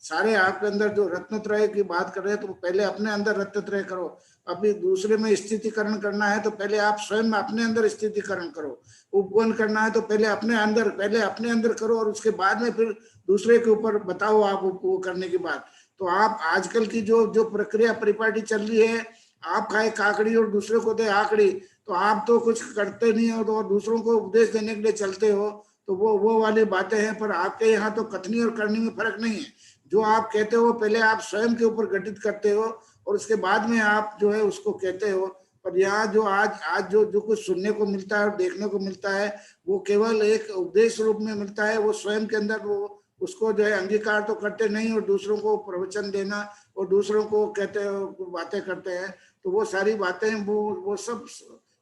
सारे आपके अंदर जो रत्नत्रय की बात कर रहे हैं, तो पहले अपने अंदर रत्नत्रय करो। अभी दूसरे में स्थितिकरण करना है तो पहले आप स्वयं अपने अंदर स्थितिकरण करो। उपवन करना है तो पहले अपने अंदर करो, और उसके बाद में फिर दूसरे के ऊपर बताओ आप वो करने की बात। तो आप आजकल की जो प्रक्रिया परिपाटी चल रही है, आप खाए काकड़ी और दूसरे को दे आकड़ी, तो आप तो कुछ करते नहीं हो, तो दूसरों को उपदेश देने के लिए चलते हो, तो वो वाली बातें हैं। पर आपके यहाँ तो कथनी और करनी में फर्क नहीं है। जो आप कहते हो पहले आप स्वयं के ऊपर घटित करते हो और उसके बाद में आप जो है उसको कहते हो। पर यहाँ जो आज जो कुछ सुनने को मिलता है और देखने को मिलता है, वो केवल एक उपदेश रूप में मिलता है। वो स्वयं के अंदर वो उसको जो है अंगीकार तो करते नहीं, और दूसरों को प्रवचन देना और दूसरों को कहते बातें करते हैं, तो वो सारी बातें वो सब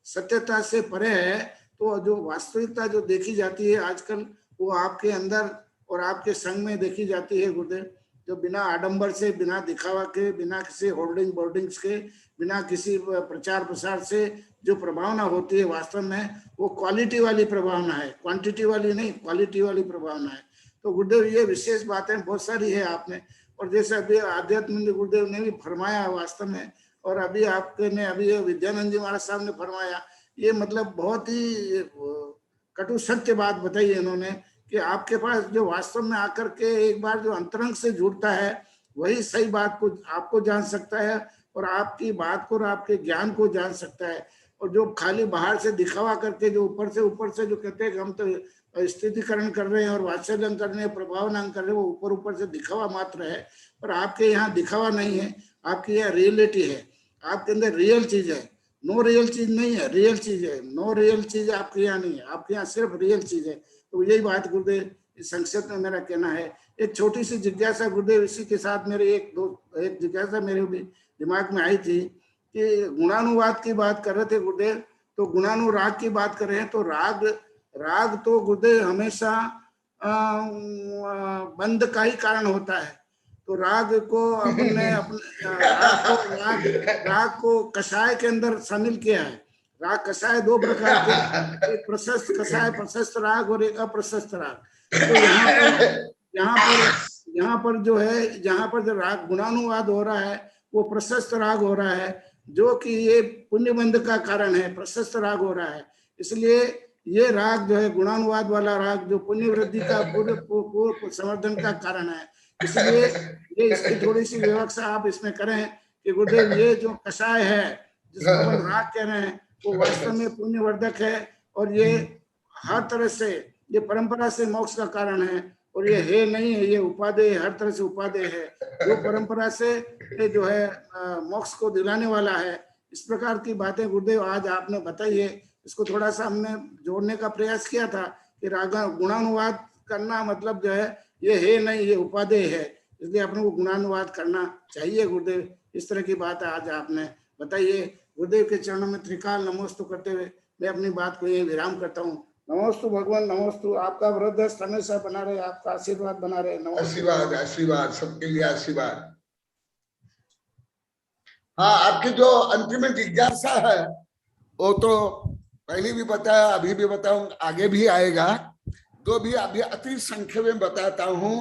सत्यता से परे है। तो जो वास्तविकता जो देखी जाती है आजकल, वो आपके अंदर और आपके संग में देखी जाती है गुरुदेव। जो बिना आडंबर से, बिना दिखावा के, बिना किसी होर्डिंग बोर्डिंग्स के, बिना किसी प्रचार प्रसार से जो प्रभावना होती है, वास्तव में वो क्वालिटी वाली प्रभावना है, क्वांटिटी वाली नहीं, क्वालिटी वाली प्रभावना है। तो गुरुदेव ये विशेष बातें बहुत सारी है आपने, और जैसे अभी आध्यात्मिक गुरुदेव ने भी फरमाया वास्तव में, और अभी आपके ने अभी विद्यानंद जी महाराज साहब ने फरमाया, ये मतलब बहुत ही कटु सत्य बात बताई इन्होंने कि आपके पास जो वास्तव में आकर के एक बार जो अंतरंग से जुड़ता है, वही सही बात को आपको जान सकता है और आपकी बात को और आपके ज्ञान को जान सकता है। और जो खाली बाहर से दिखावा करके जो ऊपर से जो कहते हैं कि हम तो स्थितिकरण कर रहे हैं और वात्सल्य कर रहे हैं, प्रभावना कर रहे हैं, वो ऊपर से दिखावा मात्र है। पर आपके यहाँ दिखावा नहीं है, आपके यहाँ रियलिटी है, आपके अंदर रियल चीज है। नो रियल चीज नहीं है, रियल चीज है। नो रियल चीज आपके यहाँ नहीं है, आपके यहाँ सिर्फ रियल चीज है। तो यही बात गुरुदेव संक्षेप में मेरा कहना है। एक छोटी सी जिज्ञासा गुरुदेव, इसी के साथ मेरे एक जिज्ञासा मेरे भी दिमाग में आई थी कि गुणानुवाद की बात कर रहे थे गुरुदेव, तो गुणानुराग की बात कर रहे हैं, तो राग राग तो गुरुदेव हमेशा बंध का ही कारण होता है। तो राग को अपने राग को कषाय के अंदर शामिल किया है। राग कषाय दो प्रकार के, एक प्रशस्त कषाय प्रशस्त राग और एक अप्रशस्त राग। तो यहाँ पर जो है, जहाँ पर जो राग गुणानुवाद हो रहा है वो प्रशस्त राग हो रहा है, जो कि ये पुण्यबंध का कारण है, प्रशस्त राग हो रहा है। इसलिए ये राग जो है गुणानुवाद वाला राग जो पुण्य वृद्धि का पूर्व संवर्धन का कारण है। इसलिए ये इसकी थोड़ी सी विवक्षा आप इसमें करें कि गुरुदेव ये जो कषाय है जिसको हम राग कह रहे हैं वो वास्तव में पुण्यवर्धक है, और ये हर तरह से ये परंपरा से मोक्ष का कारण है, और ये है नहीं है, ये उपादेय, हर तरह से उपादेय है, जो परंपरा से ये जो है मोक्ष को दिलाने वाला है। इस प्रकार की बातें गुरुदेव आज आपने बताई है। इसको थोड़ा सा हमने जोड़ने का प्रयास किया था कि राग गुणानुवाद करना मतलब जो है ये है नहीं, ये उपादेय है, इसलिए अपने को गुणानुवाद करना चाहिए। गुरुदेव इस तरह की बात आज आपने बताइए। गुरुदेव के चरणों में त्रिकाल नमोस्तु करते हुए मैं अपनी बात को यही विराम करता हूँ। नमोस्तु भगवान, नमोस्तु। आपका वृद्धस्त हमेशा बना रहे, आपका आशीर्वाद बना रहे। आशीर्वाद, आशीर्वाद, सबके लिए आशीर्वाद। हाँ, आपकी जो अंतिम जिज्ञासा है वो तो पहले भी बताया, अभी भी बताऊं, आगे भी आएगा। तो भी अभी अति संक्षेप में बताता हूं।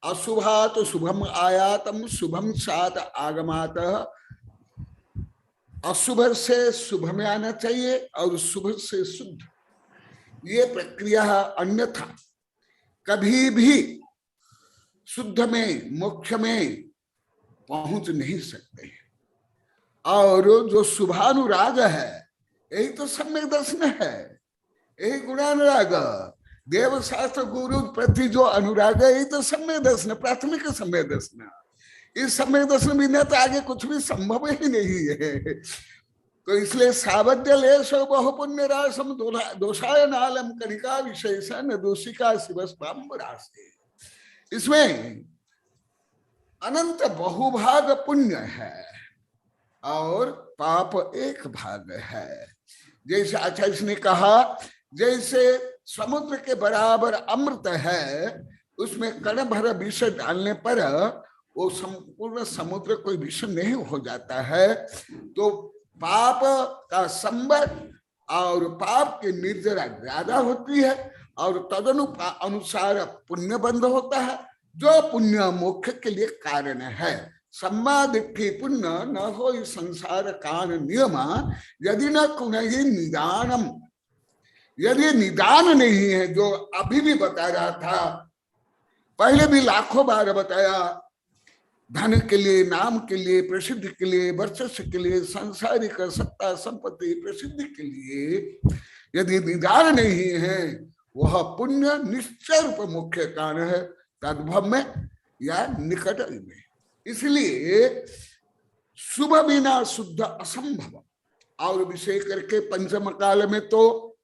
अशुभात शुभम आयातम, शुभम सात आगमात। अशुभ से शुभ में आना चाहिए और शुभ से शुद्ध, ये प्रक्रिया। अन्यथा कभी भी शुद्ध में मोक्ष में पहुंच नहीं सकते। और जो शुभानुराग है यही तो सम्यक दर्शन है, यही गुणानुराग। देव शास्त्र गुरु प्रति जो अनुराग है यही तो सम्यक दर्शन, प्राथमिक सम्यक दर्शन। इस सम्यक दर्शन बिना तो आगे कुछ भी संभव ही नहीं है। तो इसलिए सावध्य लेशो बहुपुण्य रासम दोषाय नालम कनिका विशेष न दोषिका शिवस्वाम्बरास्ते। इसमें अनंत बहुभाग पुण्य है और पाप एक भाग है। जैसे आचार्य ने कहा, जैसे समुद्र के बराबर अमृत है, उसमें कण भर विष डालने पर वो संपूर्ण समुद्र कोई विष नहीं हो जाता है। तो पाप का संबंध और पाप की निर्जरा ज्यादा होती है और तदनुसार पुण्य बंध होता है, जो पुण्य मोक्ष के लिए कारण है। सम्मादिट्ठी पुण्य न हो संसार कान नियम, यदि न कुनहि निदानम। यदि निदान नहीं है, जो अभी भी बता रहा था, पहले भी लाखों बार बताया, धन के लिए, नाम के लिए, प्रसिद्धि के लिए, वर्चस्व के लिए, सांसारिक सत्ता संपत्ति प्रसिद्धि के लिए यदि निदान नहीं है, वह पुण्य निश्चय रूप मुख्य कारण है, तद्भव में या निकट में। इसलिए शुभ बिना शुद्ध असंभव। और विषय करके पंचम काल में तो,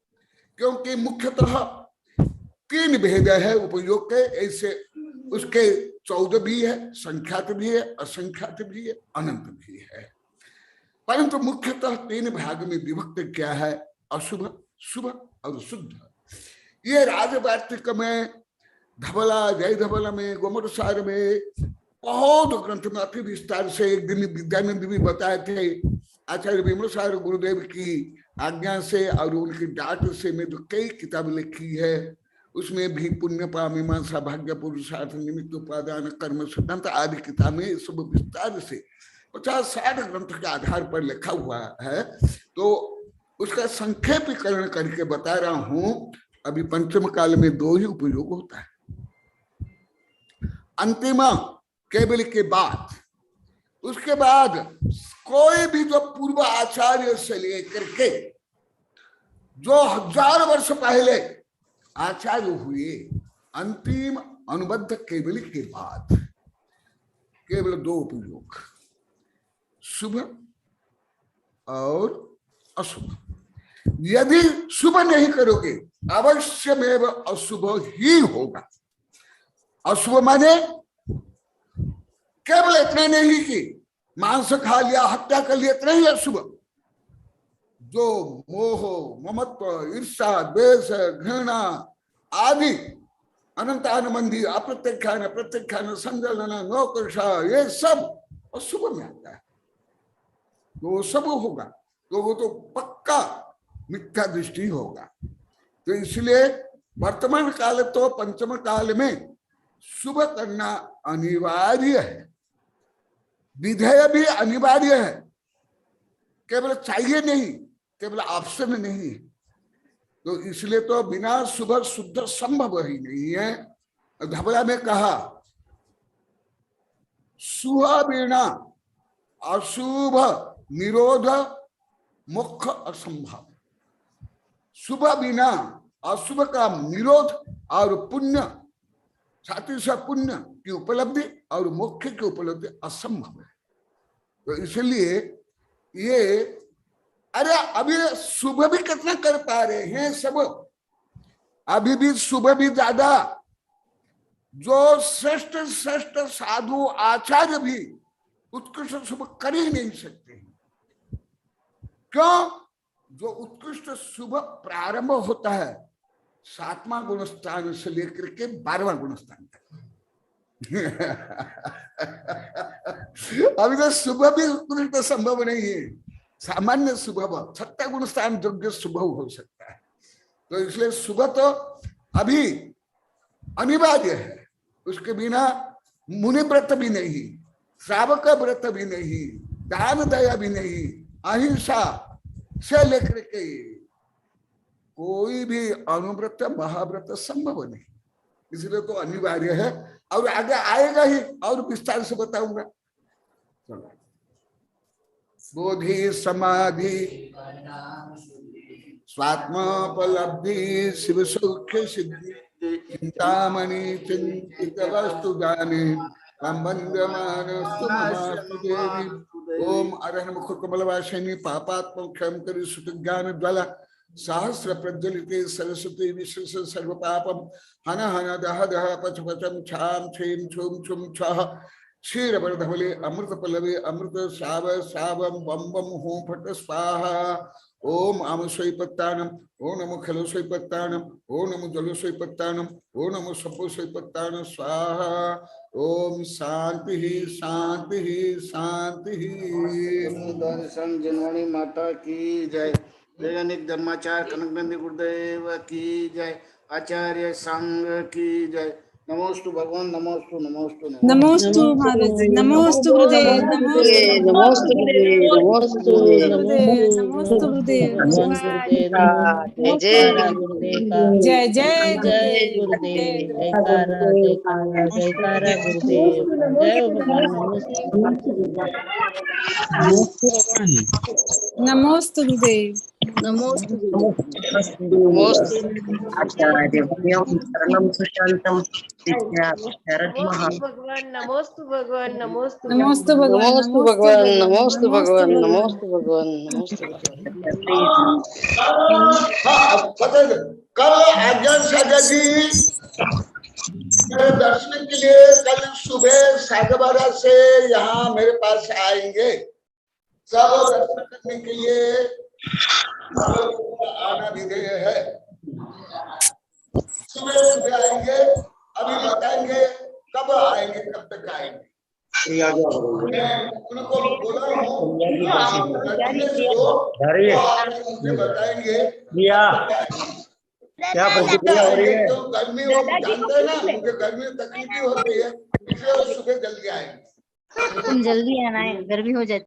क्योंकि मुख्यतः 3 भेद है उपयोग के, ऐसे उसके 14 भी है, संख्यात भी है, असंख्यात भी है, अनंत भी है। परंतु मुख्यतः 3 भाग में विभक्त क्या है, अशुभ, शुभ और शुद्ध। ये राजवार्तिक में, धवला, जय धवला में, गोमटसार में बहुत ग्रंथ में अति विस्तार से एक दिन विद्यानंद भी बताए थे। आचार्य विमलसार गुरुदेव की आज्ञा से और उनकी डांट से मैं तो कई किताब लिखी है, उसमें भी पुण्य मीमांसा, भाग्य, पुरुषार्थ, निमित्त, उपादान, कर्म, सिद्धांत आदि किताबें सब विस्तार से 50-60 ग्रंथ के आधार पर लिखा हुआ है। तो उसका संक्षेपीकरण करके बता रहा हूं। अभी पंचम काल में 2 ही उपयोग होता है। अंतिम केवल के बाद, उसके बाद कोई भी जो पूर्व आचार्य से लेकर के जो 1000 वर्ष पहले आचार्य हुए, अंतिम अनुबद्ध केवल के बाद केवल 2 उपयोग, शुभ और अशुभ। यदि शुभ नहीं करोगे अवश्यमेव अशुभ ही होगा। अशुभ माने केवल इतने नहीं कि मांस खा लिया, हत्या कर लिया, इतना ही अशुभ। जो मोह, ममत्व, ईर्षा, द्वेष, घृणा आदि अनंतानुबंधी, अप्रत्यख्यान, प्रत्यख्यान, संजलन, नौकर्षा, ये सब अशुभ में आता है। तो वो सब होगा तो वो तो पक्का मिथ्या दृष्टि होगा। तो इसलिए वर्तमान काल तो पंचम काल में शुभ करना अनिवार्य है, विधेय भी अनिवार्य है, केवल चाहिए नहीं, केवल ऑप्शन नहीं। तो इसलिए तो बिना शुभ शुद्ध संभव ही नहीं है। धबला में कहा शुभ बिना अशुभ निरोध मुख्य असंभव। शुभ बिना अशुभ का निरोध और पुण्य, साथ ही पुण्य की उपलब्धि और मोक्ष की उपलब्धि असंभव है। तो इसलिए ये अरे अभी शुभ भी कितना कर पा रहे हैं सब, अभी भी शुभ भी ज्यादा, जो श्रेष्ठ श्रेष्ठ साधु आचार्य भी उत्कृष्ट शुभ कर ही नहीं सकते। क्यों? जो उत्कृष्ट शुभ प्रारंभ होता है 7वां गुणस्थान से लेकर के 12वां गुणस्थान तक। अभी तो शुभ भी उत्कृष्ट संभव नहीं है, सामान्य शुभ 7 गुणस्थान योग्य शुभ हो सकता है। तो इसलिए शुभ तो अभी अनिवार्य है, उसके बिना मुनि व्रत भी नहीं, श्रावक व्रत भी नहीं, दान दया भी नहीं, अहिंसा से लेकर के कोई भी अनुव्रत महाव्रत संभव नहीं। इसलिए तो अनिवार्य है और आगे आएगा ही और विस्तार से बताऊंगा। चलो, बोधि समाधि स्वात्मोपलब्धि शिव सौख्य सिद्धि चिंतामणि चिंतित वस्तु जाने ओम अरहन मुख कमलवासिनी पापात्म क्षम करी सुत ज्ञान ज्वाला सहस्र प्रज्वलिते सरस्वती विश्व सर्व पापम हन हन दह दह पच पचम छाम छेम छुम छुम छह क्षीर बरधवले अमृत पल्लवे अमृत साव सावम बम बम होम फट स्वाहा ओम आम स्वैपत्तानम ओ नमो खलो स्वैपत्तानम ओ नमो जलो स्वैपत्तानम ओ नमो सपो स्वैपत्तानम स्वाहा ओम शांति शांति शांति। दर्शन जनवाणी माता की जय। वैज्ञानिक धर्माचार्य कनकनंदी गुरुदेव की जय। आचार्य संघ की जय। नमोस्तु भगवान, नमोस्तु नमोस्तु नमोस्तु महाराज जी, नमोस्तु गुरुदेव, नमोस्तु गुरुदेव, नमोस्तु गुरुदेव, नमोस्तु गुरुदेव, जय जय गुरुदेव, जयकारा जयकारा जयकारा गुरुदेव, जय भगवान। नमोस्तु गुरुदेव, नमोस्तु भगवान, नमोस्तु भगवान, नमोस्तु नमोस्तु भगवान, नमोस्तु भगवान, नमोस्तु भगवान, नमोस्तु भगवान, नमोस्तु भगवान। कल आज्ञा सागर जी मेरे दर्शन के लिए कल सुबह 12:30 से यहाँ मेरे पास आएंगे। सब दर्शन करने के लिए आना विधेय है। सुबह सुबह आएंगे, अभी बताएंगे कब आएंगे, कब तक आएंगे। उनको बोला हूँ मुझे बताएंगे क्या प्रतिक्रिया हो रही है। तो गर्मी हो जानते हैं ना, मुझे गर्मी में तकलीफ होती है, इसलिए सुबह जल्दी आएंगे। जल्दी आना है, गर्मी हो जाती है।